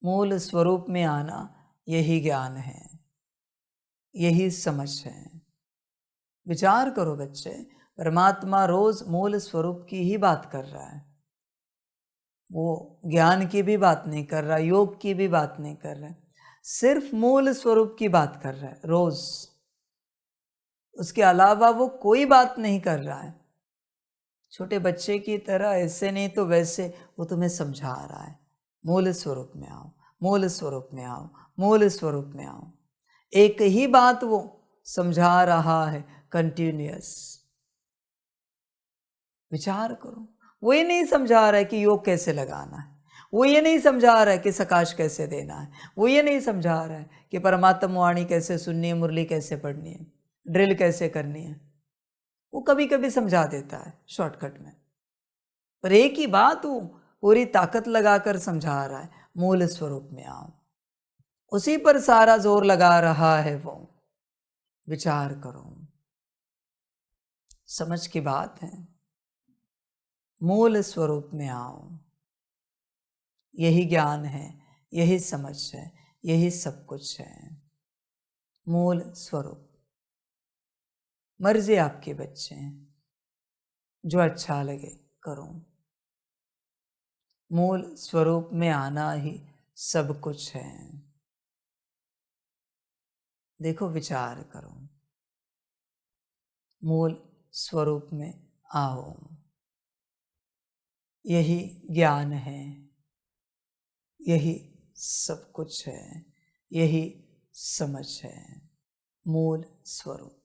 मूल स्वरूप में आना यही ज्ञान है, यही समझ है। विचार करो बच्चे, परमात्मा रोज मूल स्वरूप की ही बात कर रहा है। वो ज्ञान की भी बात नहीं कर रहा, योग की भी बात नहीं कर रहा है, सिर्फ मूल स्वरूप की बात कर रहा है रोज। उसके अलावा वो कोई बात नहीं कर रहा है। छोटे बच्चे की तरह ऐसे नहीं तो वैसे वो तुम्हें समझा रहा है, मूल स्वरूप में आओ, मूल स्वरूप में आओ, मूल स्वरूप में आओ। एक ही बात वो समझा रहा है कंटिन्यूअस। विचार करो, वो ये नहीं समझा रहा है कि योग कैसे लगाना है, वो ये नहीं समझा रहा है कि सकाश कैसे देना है, वो ये नहीं समझा रहा है कि परमात्मा वाणी कैसे सुननी है, मुरली कैसे पढ़नी है, ड्रिल कैसे करनी है। वो कभी कभी समझा देता है शॉर्टकट में, पर एक ही बात वो पूरी ताकत लगाकर समझा रहा है, मूल स्वरूप में आओ। उसी पर सारा जोर लगा रहा है वो। विचार करो, समझ की बात है। मूल स्वरूप में आओ, यही ज्ञान है, यही समझ है, यही सब कुछ है। मूल स्वरूप। मर्जी आपके बच्चे हैं, जो अच्छा लगे करो। मूल स्वरूप में आना ही सब कुछ है। देखो, विचार करो, मूल स्वरूप में आओ, यही ज्ञान है, यही सब कुछ है, यही समझ है। मूल स्वरूप।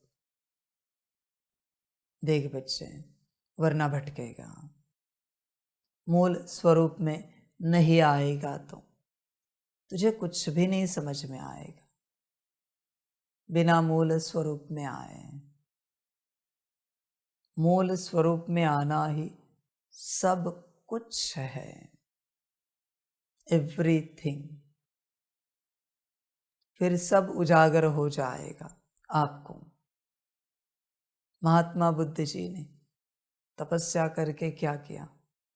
देख बच्चे, वरना भटकेगा। मूल स्वरूप में नहीं आएगा तो तुझे कुछ भी नहीं समझ में आएगा बिना मूल स्वरूप में आए। मूल स्वरूप में आना ही सब कुछ है, एवरीथिंग। फिर सब उजागर हो जाएगा आपको। महात्मा बुद्ध जी ने तपस्या करके क्या किया?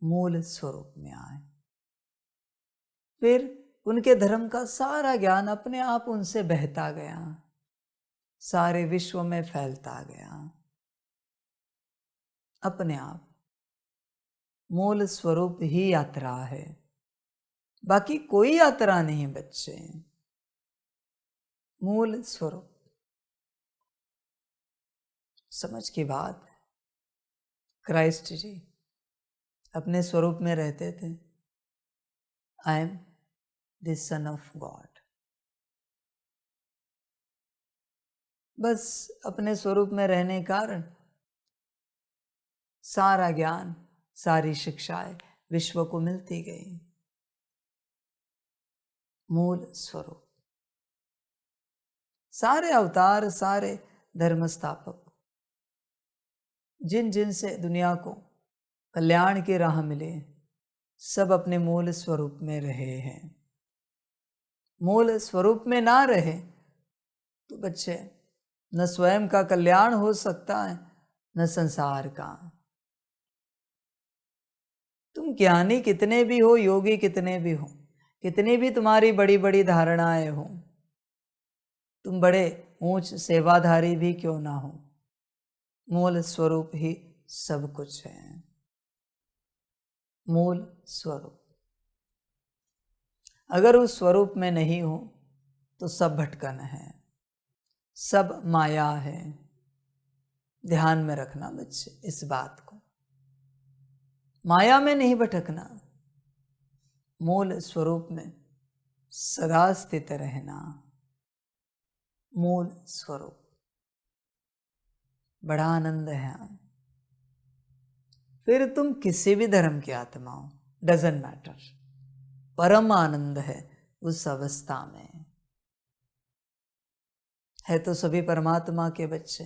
मूल स्वरूप में आए। फिर उनके धर्म का सारा ज्ञान अपने आप उनसे बहता गया, सारे विश्व में फैलता गया अपने आप। मूल स्वरूप ही यात्रा है, बाकी कोई यात्रा नहीं बच्चे। मूल स्वरूप। समझ की बात। क्राइस्ट जी अपने स्वरूप में रहते थे, I am the son of God. बस अपने स्वरूप में रहने के कारण सारा ज्ञान, सारी शिक्षाएं विश्व को मिलती गई। मूल स्वरूप। सारे अवतार, सारे धर्म स्थापक, जिन जिन से दुनिया को कल्याण की राह मिले, सब अपने मूल स्वरूप में रहे हैं। मूल स्वरूप में ना रहे तो बच्चे न स्वयं का कल्याण हो सकता है, न संसार का। तुम ज्ञानी कितने भी हो, योगी कितने भी हो, कितनी भी तुम्हारी बड़ी बड़ी धारणाएं हो, तुम बड़े ऊंच सेवाधारी भी क्यों ना हो, मूल स्वरूप ही सब कुछ है। मूल स्वरूप। अगर उस स्वरूप में नहीं हो तो सब भटकन है, सब माया है। ध्यान में रखना बच्चे इस बात को। माया में नहीं भटकना, मूल स्वरूप में सदा स्थित रहना। मूल स्वरूप। बड़ा आनंद है। फिर तुम किसी भी धर्म की आत्मा हो, डजंट मैटर, परम आनंद है उस अवस्था में। है तो सभी परमात्मा के बच्चे,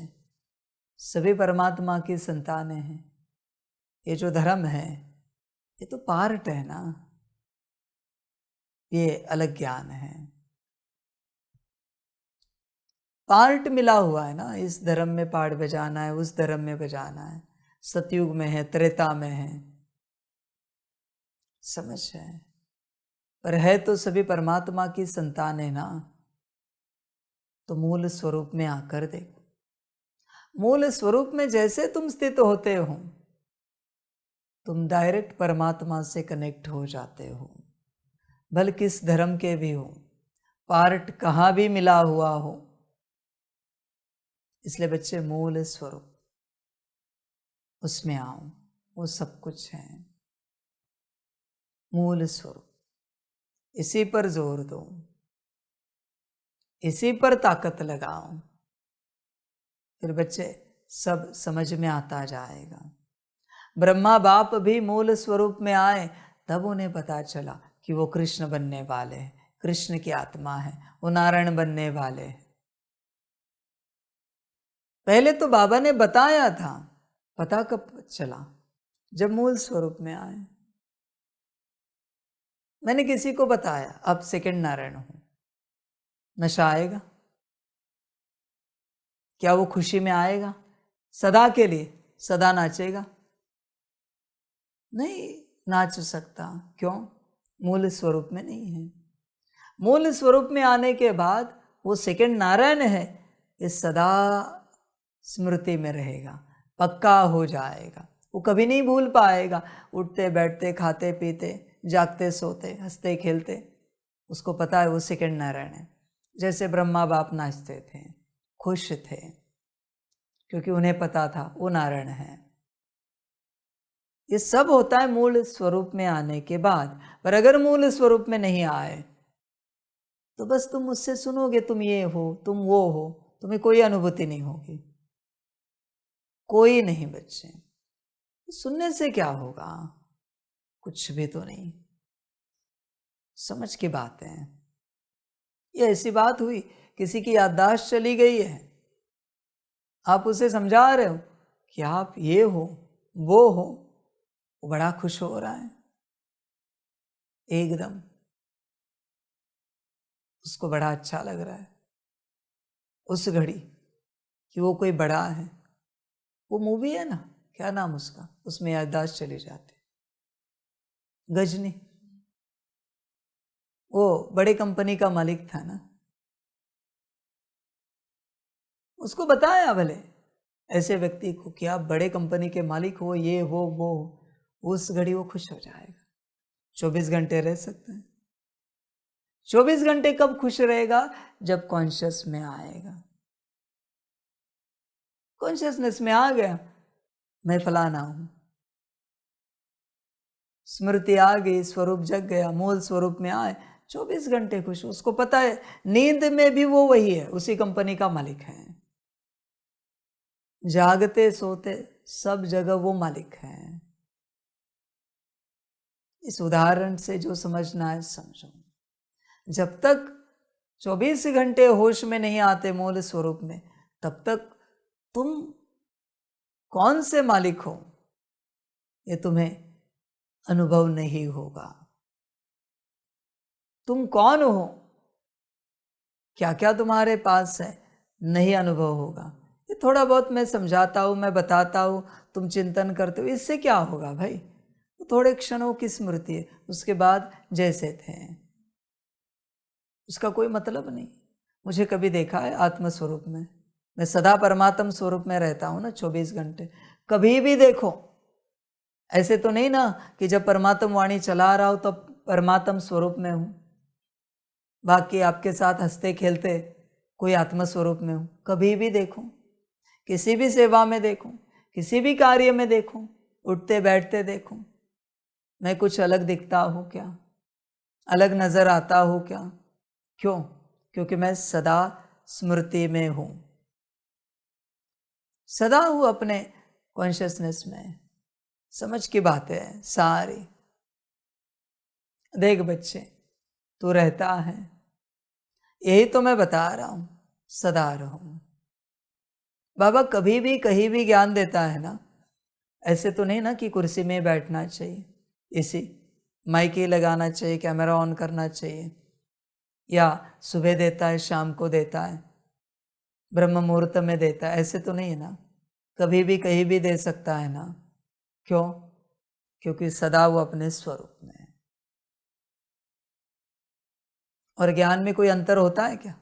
सभी परमात्मा की संतानें हैं। ये जो धर्म है ये तो पार्ट है ना, ये अलग ज्ञान है। पार्ट मिला हुआ है ना, इस धर्म में पार्ट बजाना है, उस धर्म में बजाना है, सतयुग में है, त्रेता में है, समझ है। पर है तो सभी परमात्मा की संतान है ना, तो मूल स्वरूप में आकर देखो। मूल स्वरूप में जैसे तुम स्थित होते हो, तुम डायरेक्ट परमात्मा से कनेक्ट हो जाते हो। भले किस धर्म के भी हो, पार्ट कहाँ भी मिला हुआ हो। इसलिए बच्चे मूल स्वरूप, उसमें आओ, वो सब कुछ है। मूल स्वरूप, इसी पर जोर दो, इसी पर ताकत लगाओ, फिर बच्चे सब समझ में आता जाएगा। ब्रह्मा बाप भी मूल स्वरूप में आए, तब उन्हें पता चला कि वो कृष्ण बनने वाले हैं, कृष्ण की आत्मा है, वो नारायण बनने वाले हैं। पहले तो बाबा ने बताया था, पता कब चला? जब मूल स्वरूप में आए। मैंने किसी को बताया अब सेकंड नारायण हूं, नशा आएगा क्या? वो खुशी में आएगा सदा के लिए? सदा नाचेगा? नहीं नाच सकता। क्यों? मूल स्वरूप में नहीं है। मूल स्वरूप में आने के बाद वो सेकंड नारायण है, ये सदा स्मृति में रहेगा, पक्का हो जाएगा। वो कभी नहीं भूल पाएगा। उठते बैठते, खाते पीते, जागते सोते, हंसते खेलते, उसको पता है वो सेकंड नारायण है। जैसे ब्रह्मा बाप नाचते थे, खुश थे, क्योंकि उन्हें पता था वो नारायण है। ये सब होता है मूल स्वरूप में आने के बाद। पर अगर मूल स्वरूप में नहीं आए तो बस तुम मुझसे सुनोगे, तुम ये हो, तुम वो हो, तुम्हें कोई अनुभूति नहीं होगी, कोई नहीं बच्चे। सुनने से क्या होगा? कुछ भी तो नहीं। समझ की बात है। ये ऐसी बात हुई, किसी की याददाश्त चली गई है, आप उसे समझा रहे हो कि आप ये हो वो हो, वो बड़ा खुश हो रहा है, एकदम उसको बड़ा अच्छा लग रहा है उस घड़ी कि वो कोई बड़ा है। वो मूवी है ना, क्या नाम उसका, उसमें याददाश्त चले जाते, गजनी, वो बड़े कंपनी का मालिक था ना, उसको बताया भले ऐसे व्यक्ति को कि आप बड़े कंपनी के मालिक हो, ये हो वो हो, उस घड़ी वो खुश हो जाएगा। 24 घंटे रह सकते हैं। 24 घंटे कब खुश रहेगा? जब कॉन्शियस में आएगा। कॉन्शियसनेस में आ गया, मैं फलाना हूं, स्मृति आ गई, स्वरूप जग गया, मूल स्वरूप में आए, 24 घंटे खुश। उसको पता है नींद में भी वो वही है, उसी कंपनी का मालिक है, जागते सोते सब जगह वो मालिक है। इस उदाहरण से जो समझना है समझो। जब तक 24 घंटे होश में नहीं आते मूल स्वरूप में, तब तक तुम कौन से मालिक हो ये तुम्हें अनुभव नहीं होगा। तुम कौन हो, क्या क्या तुम्हारे पास है, नहीं अनुभव होगा। ये थोड़ा बहुत मैं समझाता हूँ, मैं बताता हूँ, तुम चिंतन करते हो, इससे क्या होगा भाई? तो थोड़े क्षणों की स्मृति है, उसके बाद जैसे थे, उसका कोई मतलब नहीं। मुझे कभी देखा है आत्मस्वरूप में, मैं सदा परमात्म स्वरूप में रहता हूँ ना 24 घंटे। कभी भी देखो, ऐसे तो नहीं ना कि जब परमात्म वाणी चला रहा हो तो परमात्म स्वरूप में हूँ, बाकी आपके साथ हंसते खेलते कोई आत्मस्वरूप में हूँ। कभी भी देखो, किसी भी सेवा में देखो, किसी भी कार्य में देखो, उठते बैठते देखो, मैं कुछ अलग दिखता हूँ क्या, अलग नजर आता हूँ क्या? क्यों? क्योंकि मैं सदा स्मृति में हूँ, सदा हूँ अपने कॉन्शियसनेस में। समझ की बात है सारी। देख बच्चे, तू रहता है, यही तो मैं बता रहा हूं, सदा रहो। बाबा कभी भी कहीं भी ज्ञान देता है ना, ऐसे तो नहीं ना कि कुर्सी में बैठना चाहिए, इसी माइक ही लगाना चाहिए, कैमरा ऑन करना चाहिए, या सुबह देता है शाम को देता है, ब्रह्म मुहूर्त में देता है, ऐसे तो नहीं है ना। कभी भी कहीं भी दे सकता है ना। क्यों? क्योंकि सदा वो अपने स्वरूप में है। और ज्ञान में कोई अंतर होता है क्या?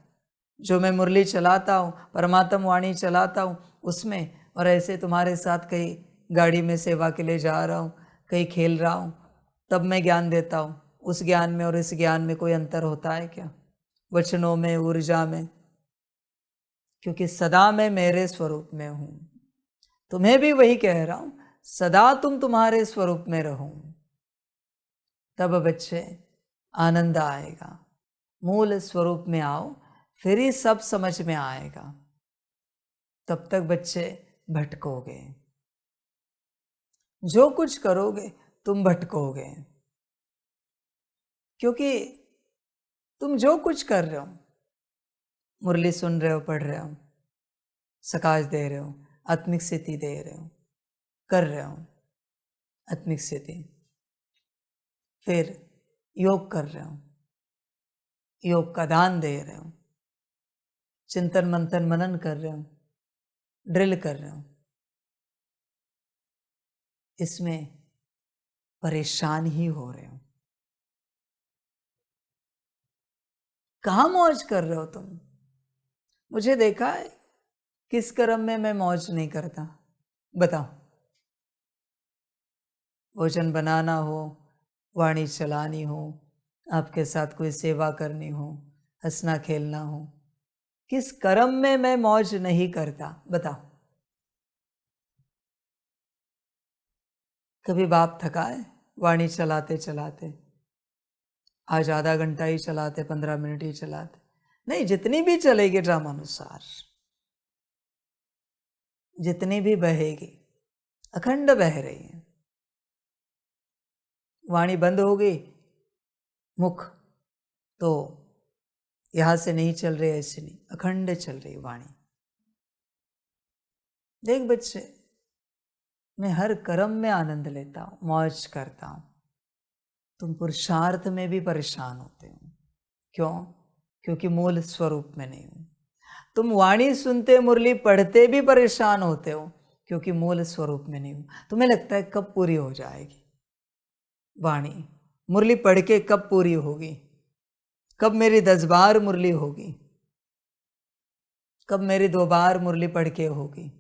जो मैं मुरली चलाता हूँ, परमात्म वाणी चलाता हूँ उसमें, और ऐसे तुम्हारे साथ कहीं गाड़ी में सेवा के लिए जा रहा हूँ, कहीं खेल रहा हूँ, तब मैं ज्ञान देता हूँ, उस ज्ञान में और इस ज्ञान में कोई अंतर होता है क्या? वचनों में, ऊर्जा में? क्योंकि सदा मैं मेरे स्वरूप में हूँ। तुम्हें भी वही कह रहा हूँ, सदा तुम तुम्हारे स्वरूप में रहो, तब बच्चे आनंद आएगा। मूल स्वरूप में आओ, फिर ही सब समझ में आएगा। तब तक बच्चे भटकोगे, जो कुछ करोगे तुम भटकोगे, क्योंकि तुम जो कुछ कर रहे हो, मुरली सुन रहे हो, पढ़ रहे हो, सकाश दे रहे हो, आत्मिक स्थिति दे रहे हो, कर रहे हो आत्मिक स्थिति, फिर योग कर रहे हो, योग का दान दे रहे हो, चिंतन मंथन मनन कर रहे हो, ड्रिल कर रहे हो, इसमें परेशान ही हो रहे हो। कहाँ मौज कर रहे हो तुम? मुझे देखा है किस कर्म में मैं मौज नहीं करता, बताओ। भोजन बनाना हो, वाणी चलानी हो, आपके साथ कोई सेवा करनी हो, हंसना खेलना हो, किस कर्म में मैं मौज नहीं करता, बताओ। कभी बाप थकाए वाणी चलाते चलाते? आज आधा घंटा ही चलाते, 15 मिनट ही चलाते, नहीं, जितनी भी चलेगी ड्रामा अनुसार, जितनी भी बहेगी, अखंड बह रही है। वाणी बंद हो गई, मुख तो यहां से नहीं चल रही, ऐसे नहीं, अखंड चल रही वाणी। देख बच्चे, मैं हर कर्म में आनंद लेता हूं, मौज करता हूं। तुम पुरुषार्थ में भी परेशान होते हो। क्यों? क्योंकि मूल स्वरूप में नहीं हूं। तुम वाणी सुनते, मुरली पढ़ते भी परेशान होते हो, क्योंकि मूल स्वरूप में नहीं हूं। तुम्हें लगता है कब पूरी हो जाएगी वाणी, मुरली पढ़ के कब पूरी होगी, कब मेरी 10 बार मुरली होगी, कब मेरी 2 बार मुरली पढ़ के होगी।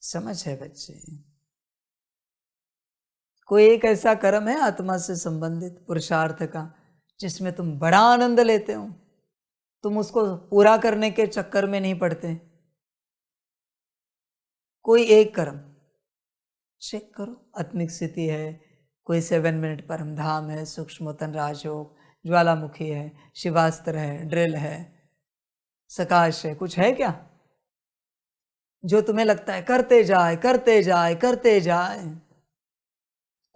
समझ है बच्चे? कोई एक ऐसा कर्म है आत्मा से संबंधित पुरुषार्थ का जिसमें तुम बड़ा आनंद लेते हो? तुम उसको पूरा करने के चक्कर में नहीं पड़ते? कोई एक कर्म चेक करो। आत्मिक स्थिति है, कोई 7 मिनट परम धाम है, सूक्ष्मोतन राजयोग, ज्वालामुखी है, शिवास्त्र है, ड्रिल है, सकाश है, कुछ है क्या जो तुम्हें लगता है करते जाए करते जाए करते जाए?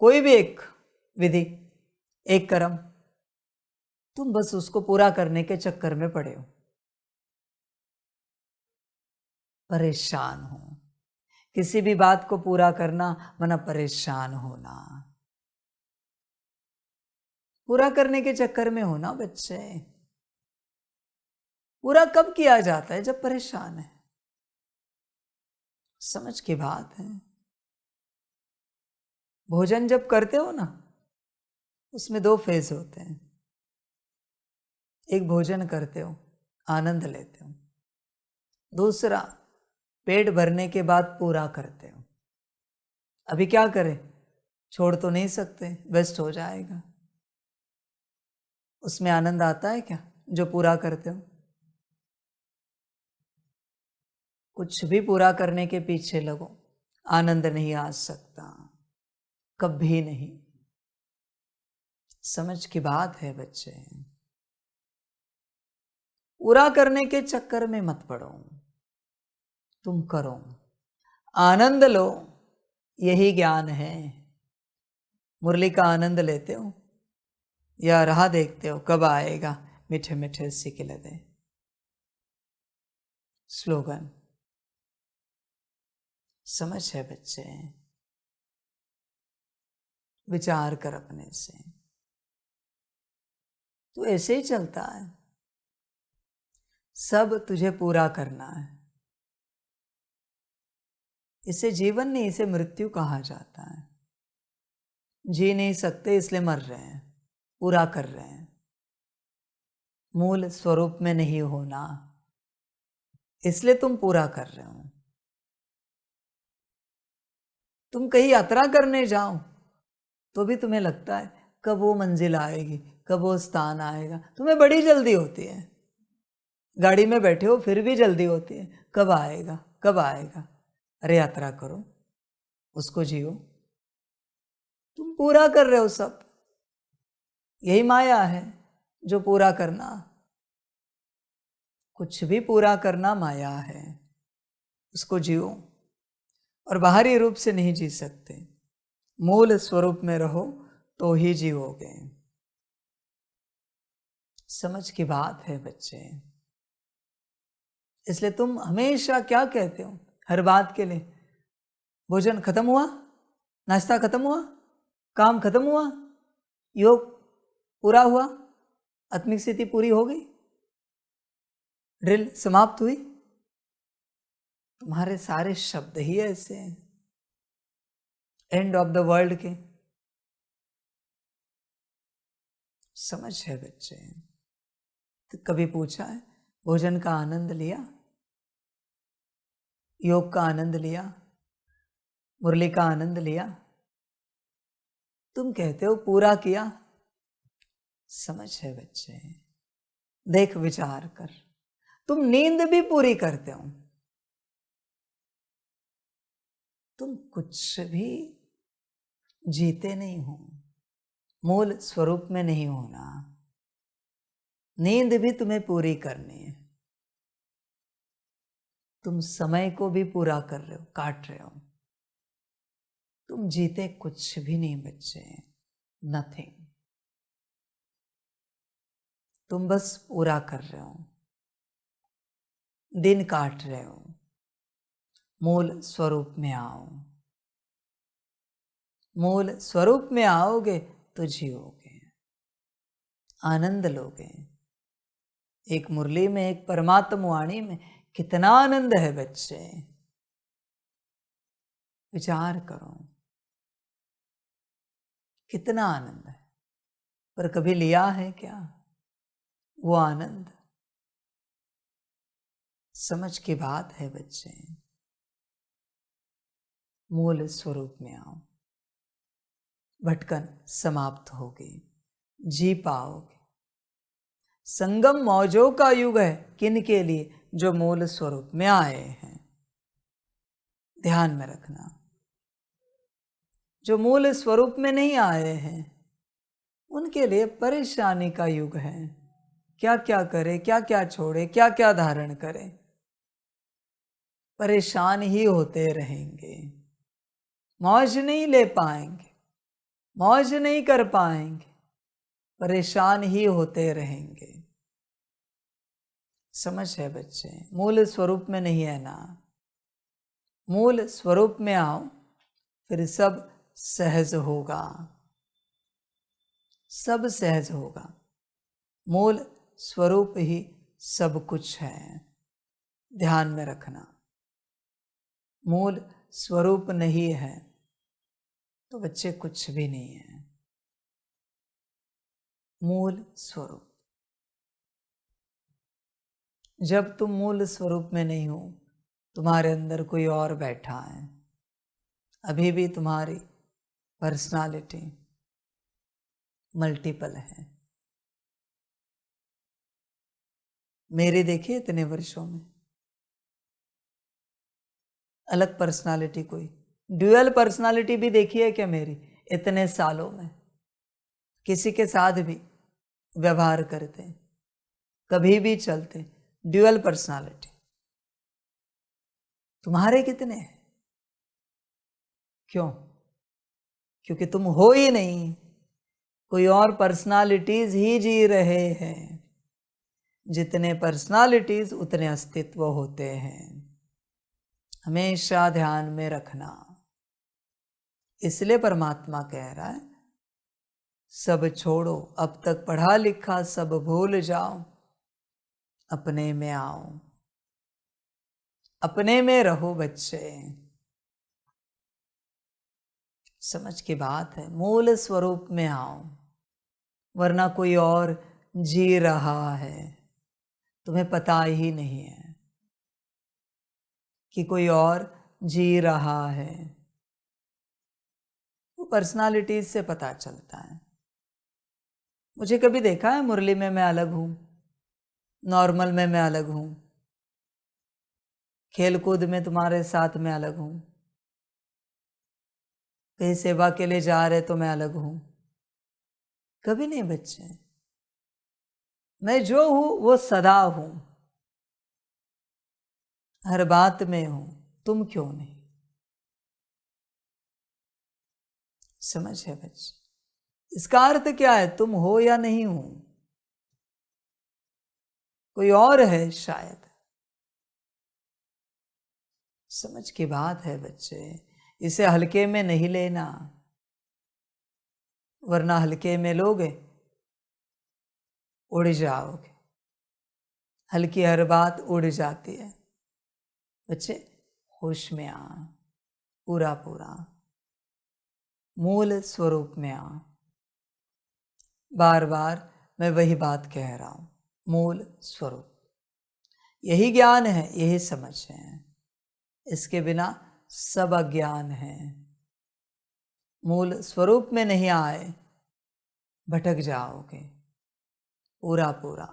कोई भी एक विधि, एक कर्म, तुम बस उसको पूरा करने के चक्कर में पड़े हो, परेशान हो। किसी भी बात को पूरा करना माना परेशान होना, पूरा करने के चक्कर में होना। बच्चे, पूरा कब किया जाता है? जब परेशान है। समझ की बात है। भोजन जब करते हो ना, उसमें 2 फेज होते हैं। एक, भोजन करते हो, आनंद लेते हो। दूसरा, पेट भरने के बाद पूरा करते हो। अभी क्या करें? छोड़ तो नहीं सकते, वेस्ट हो जाएगा। उसमें आनंद आता है क्या जो पूरा करते हो? कुछ भी पूरा करने के पीछे लगो, आनंद नहीं आ सकता, कभी नहीं। समझ की बात है बच्चे। पूरा करने के चक्कर में मत पड़ो, तुम करो, आनंद लो, यही ज्ञान है। मुरली का आनंद लेते हो या राह देखते हो कब आएगा मीठे मीठे सिकिल दे? स्लोगन समझ है बच्चे? विचार कर अपने से। तो ऐसे ही चलता है, सब तुझे पूरा करना है। इसे जीवन नहीं, इसे मृत्यु कहा जाता है। जी नहीं सकते इसलिए मर रहे हैं, पूरा कर रहे हैं। मूल स्वरूप में नहीं होना, इसलिए तुम पूरा कर रहे हो। तुम कहीं यात्रा करने जाओ तो भी तुम्हें लगता है कब वो मंजिल आएगी, कब वो स्थान आएगा। तुम्हें बड़ी जल्दी होती है, गाड़ी में बैठे हो फिर भी जल्दी होती है, कब आएगा कब आएगा। अरे यात्रा करो, उसको जियो, तुम पूरा कर रहे हो सब। यही माया है जो पूरा करना, कुछ भी पूरा करना माया है। उसको जियो, और बाहरी रूप से नहीं जी सकते। मूल स्वरूप में रहो तो ही जीवोगे। समझ की बात है बच्चे। इसलिए तुम हमेशा क्या कहते हो हर बात के लिए? भोजन खत्म हुआ, नाश्ता खत्म हुआ, काम खत्म हुआ, योग पूरा हुआ, आत्मिक स्थिति पूरी हो गई, ड्रिल समाप्त हुई। तुम्हारे सारे शब्द ही ऐसे हैं, एंड ऑफ द वर्ल्ड के। समझ है बच्चे? तो कभी पूछा है भोजन का आनंद लिया, योग का आनंद लिया, मुरली का आनंद लिया? तुम कहते हो पूरा किया। समझ है बच्चे? देख विचार कर, तुम नींद भी पूरी करते हो, तुम कुछ भी जीते नहीं हो, मूल स्वरूप में नहीं होना। नींद भी तुम्हें पूरी करनी है। तुम समय को भी पूरा कर रहे हो, काट रहे हो। तुम जीते कुछ भी नहीं बच्चे, नथिंग। तुम बस पूरा कर रहे हो, दिन काट रहे हो। मूल स्वरूप में आओ। मूल स्वरूप में आओगे तो जियोगे, आनंद लोगे। एक मुरली में, एक परमात्म वाणी में कितना आनंद है बच्चे, विचार करो कितना आनंद है। पर कभी लिया है क्या वो आनंद? समझ की बात है बच्चे। मूल स्वरूप में आओ, भटकन समाप्त होगी, जी पाओगे। संगम मौजों का युग है, किन के लिए? जो मूल स्वरूप में आए हैं। ध्यान में रखना, जो मूल स्वरूप में नहीं आए हैं उनके लिए परेशानी का युग है। क्या क्या करे, क्या क्या छोड़े, क्या क्या धारण करे, परेशान ही होते रहेंगे। मौज नहीं ले पाएंगे, मौज नहीं कर पाएंगे, परेशान ही होते रहेंगे। समझ है बच्चे? मूल स्वरूप में नहीं है ना। मूल स्वरूप में आओ, फिर सब सहज होगा, सब सहज होगा। मूल स्वरूप ही सब कुछ है, ध्यान में रखना। मूल स्वरूप नहीं है तो बच्चे कुछ भी नहीं है। मूल स्वरूप, जब तुम मूल स्वरूप में नहीं हो, तुम्हारे अंदर कोई और बैठा है। अभी भी तुम्हारी पर्सनालिटी मल्टीपल है। मेरे देखिए इतने वर्षों में अलग पर्सनालिटी, कोई ड्यूअल पर्सनालिटी भी देखी है क्या मेरी इतने सालों में? किसी के साथ भी व्यवहार करते, कभी भी चलते, ड्यूअल पर्सनालिटी। तुम्हारे कितने हैं? क्यों? क्योंकि तुम हो ही नहीं, कोई और पर्सनालिटीज ही जी रहे हैं। जितने पर्सनालिटीज उतने अस्तित्व होते हैं, हमेशा ध्यान में रखना। इसलिए परमात्मा कह रहा है, सब छोड़ो, अब तक पढ़ा लिखा सब भूल जाओ, अपने में आओ, अपने में रहो बच्चे। समझ की बात है। मूल स्वरूप में आओ, वरना कोई और जी रहा है, तुम्हें पता ही नहीं है कि कोई और जी रहा है। वो पर्सनालिटीज से पता चलता है। मुझे कभी देखा है मुरली में मैं अलग हूं, नॉर्मल में मैं अलग हूं, खेल कूद में तुम्हारे साथ में अलग हूं, कहीं सेवा के लिए जा रहे तो मैं अलग हूं? कभी नहीं बच्चे। मैं जो हूं वो सदा हूं, हर बात में हूं। तुम क्यों नहीं? समझ है बच्चे? इसका अर्थ क्या है? तुम हो या नहीं हो, कोई और है शायद। समझ की बात है बच्चे। इसे हल्के में नहीं लेना, वरना हल्के में लोगे उड़ जाओगे। हल्की हर बात उड़ जाती है बच्चे। होश में आ, पूरा पूरा मूल स्वरूप में आ। बार बार मैं वही बात कह रहा हूं, मूल स्वरूप। यही ज्ञान है, यही समझ है। इसके बिना सब अज्ञान है। मूल स्वरूप में नहीं आए, भटक जाओगे, पूरा पूरा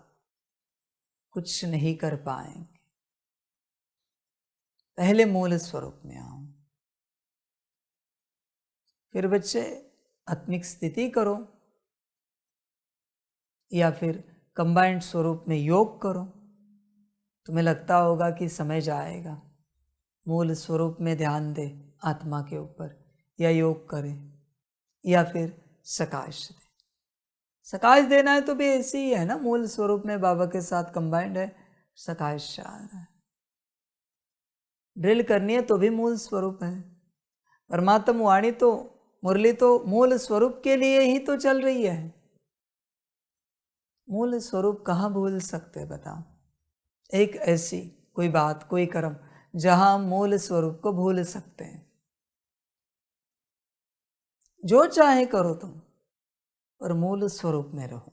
कुछ नहीं कर पाएंगे। पहले मूल स्वरूप में आओ, फिर बच्चे आत्मिक स्थिति करो, या फिर कंबाइंड स्वरूप में योग करो। तुम्हें लगता होगा कि समय जाएगा, मूल स्वरूप में ध्यान दे आत्मा के ऊपर, या योग करे, या फिर सकाश दे। सकाश देना है तो भी ऐसे ही है ना, मूल स्वरूप में बाबा के साथ कंबाइंड है, सकाश जा रहा है। ड्रिल करनी है तो भी मूल स्वरूप है। परमात्मा वाणी तो, मुरली तो मूल स्वरूप के लिए ही तो चल रही है। मूल स्वरूप कहाँ भूल सकते बताओ? एक ऐसी कोई बात, कोई कर्म जहां मूल स्वरूप को भूल सकते हैं। जो चाहे करो तुम, पर मूल स्वरूप में रहो।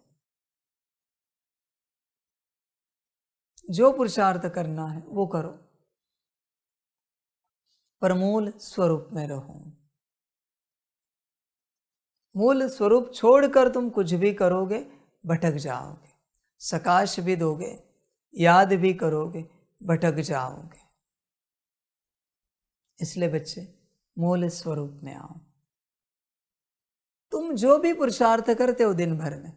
जो पुरुषार्थ करना है वो करो, पर मूल स्वरूप में रहो। मूल स्वरूप छोड़कर तुम कुछ भी करोगे भटक जाओगे। सकाश भी दोगे, याद भी करोगे, भटक जाओगे। इसलिए बच्चे मूल स्वरूप में आओ। तुम जो भी पुरुषार्थ करते हो दिन भर में,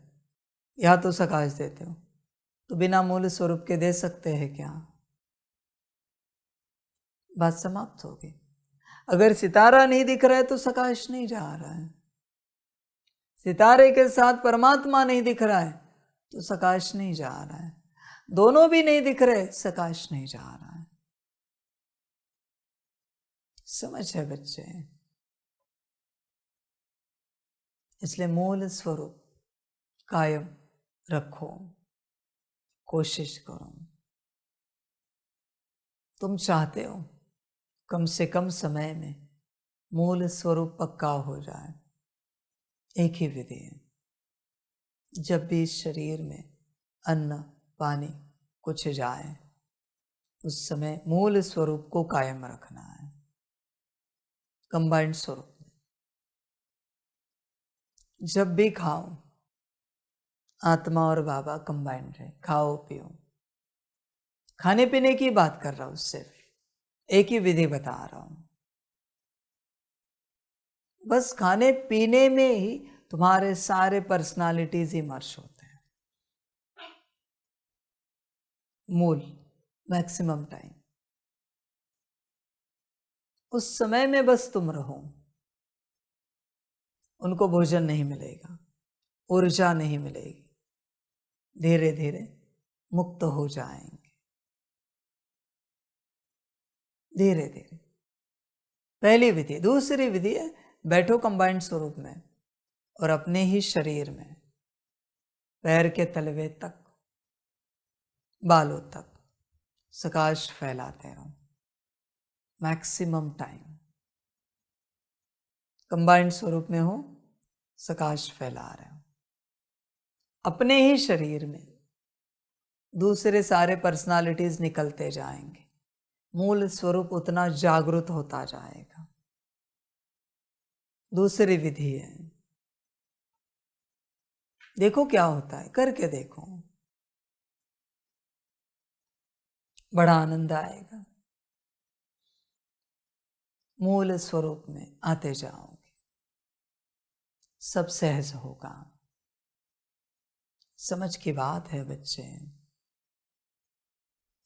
या तो सकाश देते हो, तो बिना मूल स्वरूप के दे सकते हैं क्या? बात समाप्त होगी। अगर सितारा नहीं दिख रहा है तो सकाश नहीं जा रहा है। सितारे के साथ परमात्मा नहीं दिख रहा है तो सकाश नहीं जा रहा है। दोनों भी नहीं दिख रहे, सकाश नहीं जा रहा है। समझ है बच्चे? इसलिए मूल स्वरूप कायम रखो, कोशिश करो। तुम चाहते हो कम से कम समय में मूल स्वरूप पक्का हो जाए। एक ही विधि है, जब भी शरीर में अन्न पानी कुछ जाए, उस समय मूल स्वरूप को कायम रखना है। कंबाइंड स्वरूप में जब भी खाओ, आत्मा और बाबा कंबाइंड रहे, खाओ पियो। खाने पीने की बात कर रहा हूं, सिर्फ एक ही विधि बता रहा हूं। बस खाने पीने में ही तुम्हारे सारे पर्सनालिटीज इमर्ज होते हैं। मूल मैक्सिमम टाइम उस समय में बस तुम रहो। उनको भोजन नहीं मिलेगा, ऊर्जा नहीं मिलेगी, धीरे धीरे मुक्त हो जाएंगे। धीरे धीरे पहली विधि। दूसरी विधि है बैठो कंबाइंड स्वरूप में और अपने ही शरीर में पैर के तलवे तक, बालों तक सकाश फैलाते रहो मैक्सिमम टाइम। कंबाइंड स्वरूप में हो, सकाश फैला रहे हो अपने ही शरीर में। दूसरे सारे पर्सनालिटीज निकलते जाएंगे, मूल स्वरूप उतना जागृत होता जाएगा। दूसरी विधि है, देखो क्या होता है, करके देखो, बड़ा आनंद आएगा। मूल स्वरूप में आते जाओगे, सब सहज होगा। समझ की बात है बच्चे।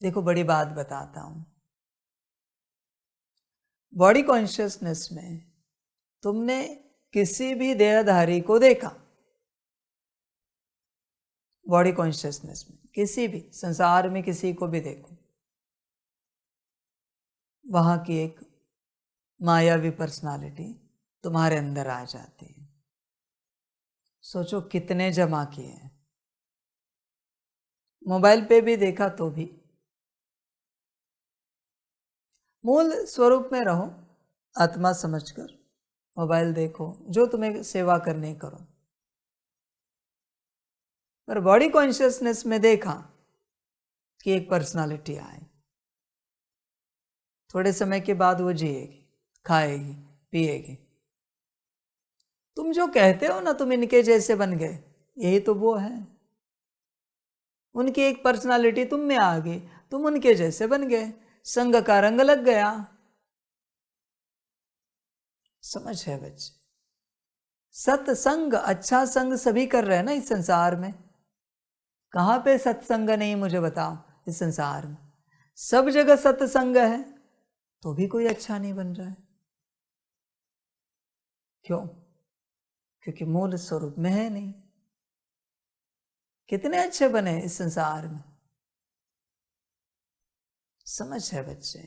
देखो बड़ी बात बताता हूं। बॉडी कॉन्शियसनेस में तुमने किसी भी देहधारी को देखा, बॉडी कॉन्शियसनेस में किसी भी संसार में किसी को भी देखो, वहां की एक मायावी पर्सनालिटी तुम्हारे अंदर आ जाती है। सोचो कितने जमा किए हैं। मोबाइल पे भी देखा तो भी मूल स्वरूप में रहो, आत्मा समझकर मोबाइल देखो, जो तुम्हें सेवा करनी करो। पर बॉडी कॉन्शियसनेस में देखा कि एक पर्सनालिटी आए, थोड़े समय के बाद वो जिएगी, खाएगी, पिएगी। तुम जो कहते हो ना तुम इनके जैसे बन गए, यही तो वो है। उनकी एक पर्सनालिटी तुम में आ गई, तुम उनके जैसे बन गए, संग का रंग लग गया। समझ है बच्चे? सत्संग, अच्छा संग सभी कर रहे हैं ना इस संसार में। कहां पे सत्संग नहीं, मुझे बताओ। इस संसार में सब जगह सत्संग है, तो भी कोई अच्छा नहीं बन रहा है। क्यों? क्योंकि मूल स्वरूप में है नहीं। कितने अच्छे बने इस संसार में। समझ है बच्चे,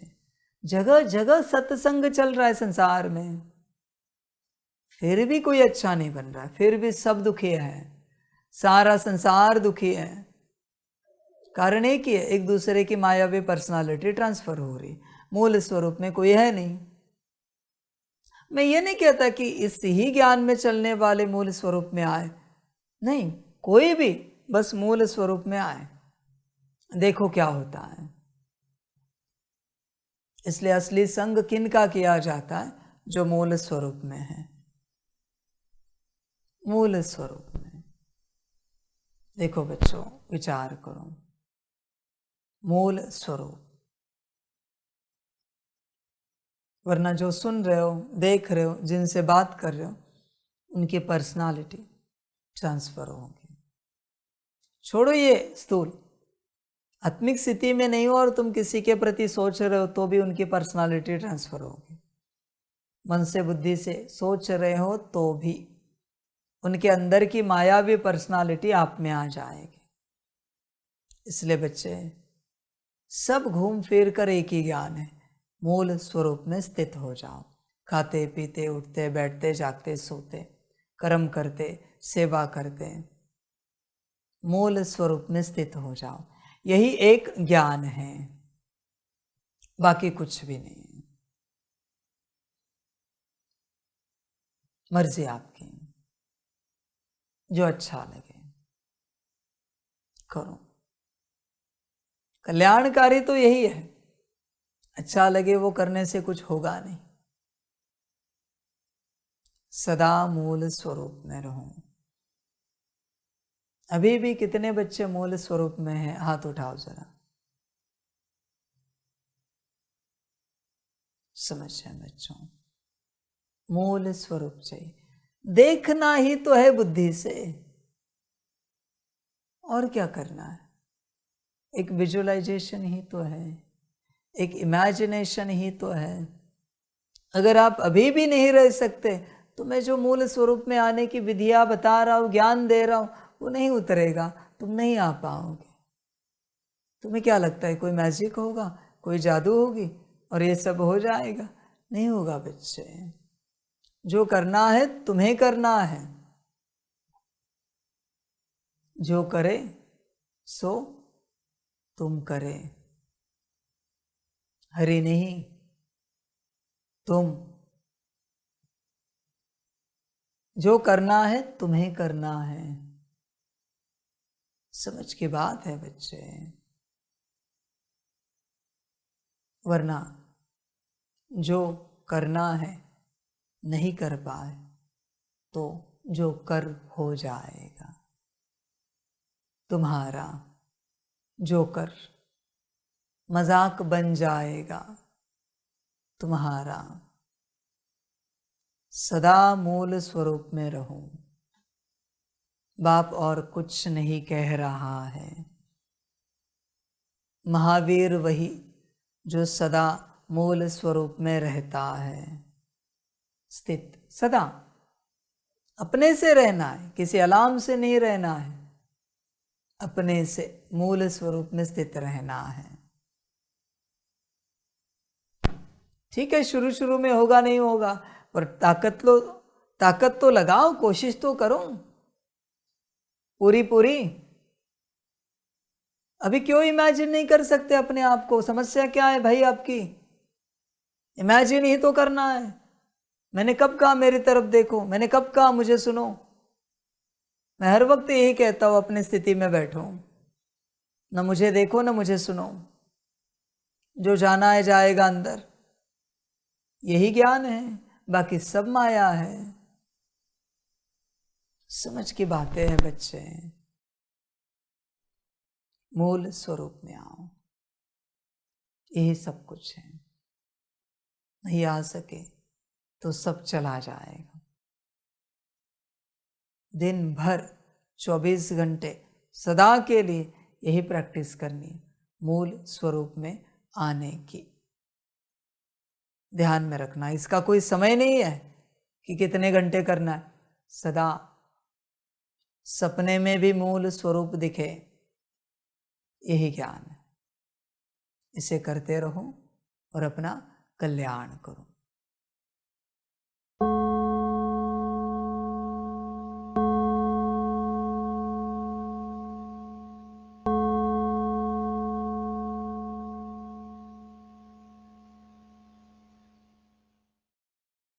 जगह जगह सत्संग चल रहा है संसार में, फिर भी कोई अच्छा नहीं बन रहा है, फिर भी सब दुखी है, सारा संसार दुखी है। कारण एक ही है, एक दूसरे की मायावी पर्सनालिटी ट्रांसफर हो रही, मूल स्वरूप में कोई है नहीं। मैं ये नहीं कहता कि इस ही ज्ञान में चलने वाले मूल स्वरूप में आए, नहीं, कोई भी बस मूल स्वरूप में आए, देखो क्या होता है। इसलिए असली संग किनका किया जाता है? जो मूल स्वरूप में है, मूल स्वरूप में। देखो बच्चों, विचार करो, मूल स्वरूप, वरना जो सुन रहे हो, देख रहे हो, जिनसे बात कर रहे हो, उनकी पर्सनालिटी ट्रांसफर होगी। छोड़ो ये स्थूल, आत्मिक स्थिति में नहीं हो और तुम किसी के प्रति सोच रहे हो तो भी उनकी पर्सनालिटी ट्रांसफर होगी। मन से बुद्धि से सोच रहे हो तो भी उनके अंदर की मायावी पर्सनालिटी आप में आ जाएगी। इसलिए बच्चे, सब घूम फिर कर एक ही ज्ञान है, मूल स्वरूप में स्थित हो जाओ। खाते पीते उठते बैठते जागते सोते कर्म करते सेवा करते मूल स्वरूप में स्थित हो जाओ। यही एक ज्ञान है, बाकी कुछ भी नहीं है। मर्जी आपकी, जो अच्छा लगे करो। कल्याणकारी तो यही है, अच्छा लगे वो करने से कुछ होगा नहीं। सदा मूल स्वरूप में रहो। अभी भी कितने बच्चे मूल स्वरूप में हैं? हाथ उठाओ जरा। समझे बच्चों, मूल स्वरूप चाहिए। देखना ही तो है बुद्धि से, और क्या करना है? एक विजुअलाइजेशन ही तो है, एक इमेजिनेशन ही तो है। अगर आप अभी भी नहीं रह सकते तो मैं जो मूल स्वरूप में आने की विधियां बता रहा हूं, ज्ञान दे रहा हूं, वो नहीं उतरेगा, तुम नहीं आ पाओगे। तुम्हें क्या लगता है कोई मैजिक होगा, कोई जादू होगी और ये सब हो जाएगा? नहीं होगा बच्चे। जो करना है तुम्हें करना है, जो करे सो तुम करे, हरि नहीं तुम। जो करना है तुम्हें करना है। समझ की बात है बच्चे, वरना जो करना है नहीं कर पाए तो जो कर हो जाएगा। तुम्हारा जो कर मजाक बन जाएगा। तुम्हारा सदा मूल स्वरूप में रहो। बाप और कुछ नहीं कह रहा है। महावीर वही जो सदा मूल स्वरूप में रहता है, स्थित। सदा अपने से रहना है, किसी अलार्म से नहीं रहना है, अपने से मूल स्वरूप में स्थित रहना है। ठीक है, शुरू शुरू में होगा नहीं होगा, पर ताकत तो लगाओ, कोशिश तो करो पूरी पूरी। अभी क्यों इमेजिन नहीं कर सकते अपने आप को? समस्या क्या है भाई आपकी? इमेजिन ही तो करना है। मैंने कब कहा मेरी तरफ देखो, मैंने कब कहा मुझे सुनो? मैं हर वक्त यही कहता हूं, अपनी स्थिति में बैठो, न मुझे देखो न मुझे सुनो, जो जाना है जाएगा अंदर। यही ज्ञान है, बाकी सब माया है। समझ की बातें हैं बच्चे, मूल स्वरूप में आओ, यही सब कुछ है। नहीं आ सके तो सब चला जाएगा। दिन भर 24 घंटे सदा के लिए यही प्रैक्टिस करनी है, मूल स्वरूप में आने की। ध्यान में रखना, इसका कोई समय नहीं है कि कितने घंटे करना है। सदा सपने में भी मूल स्वरूप दिखे, यही ज्ञान है। इसे करते रहो और अपना कल्याण करो।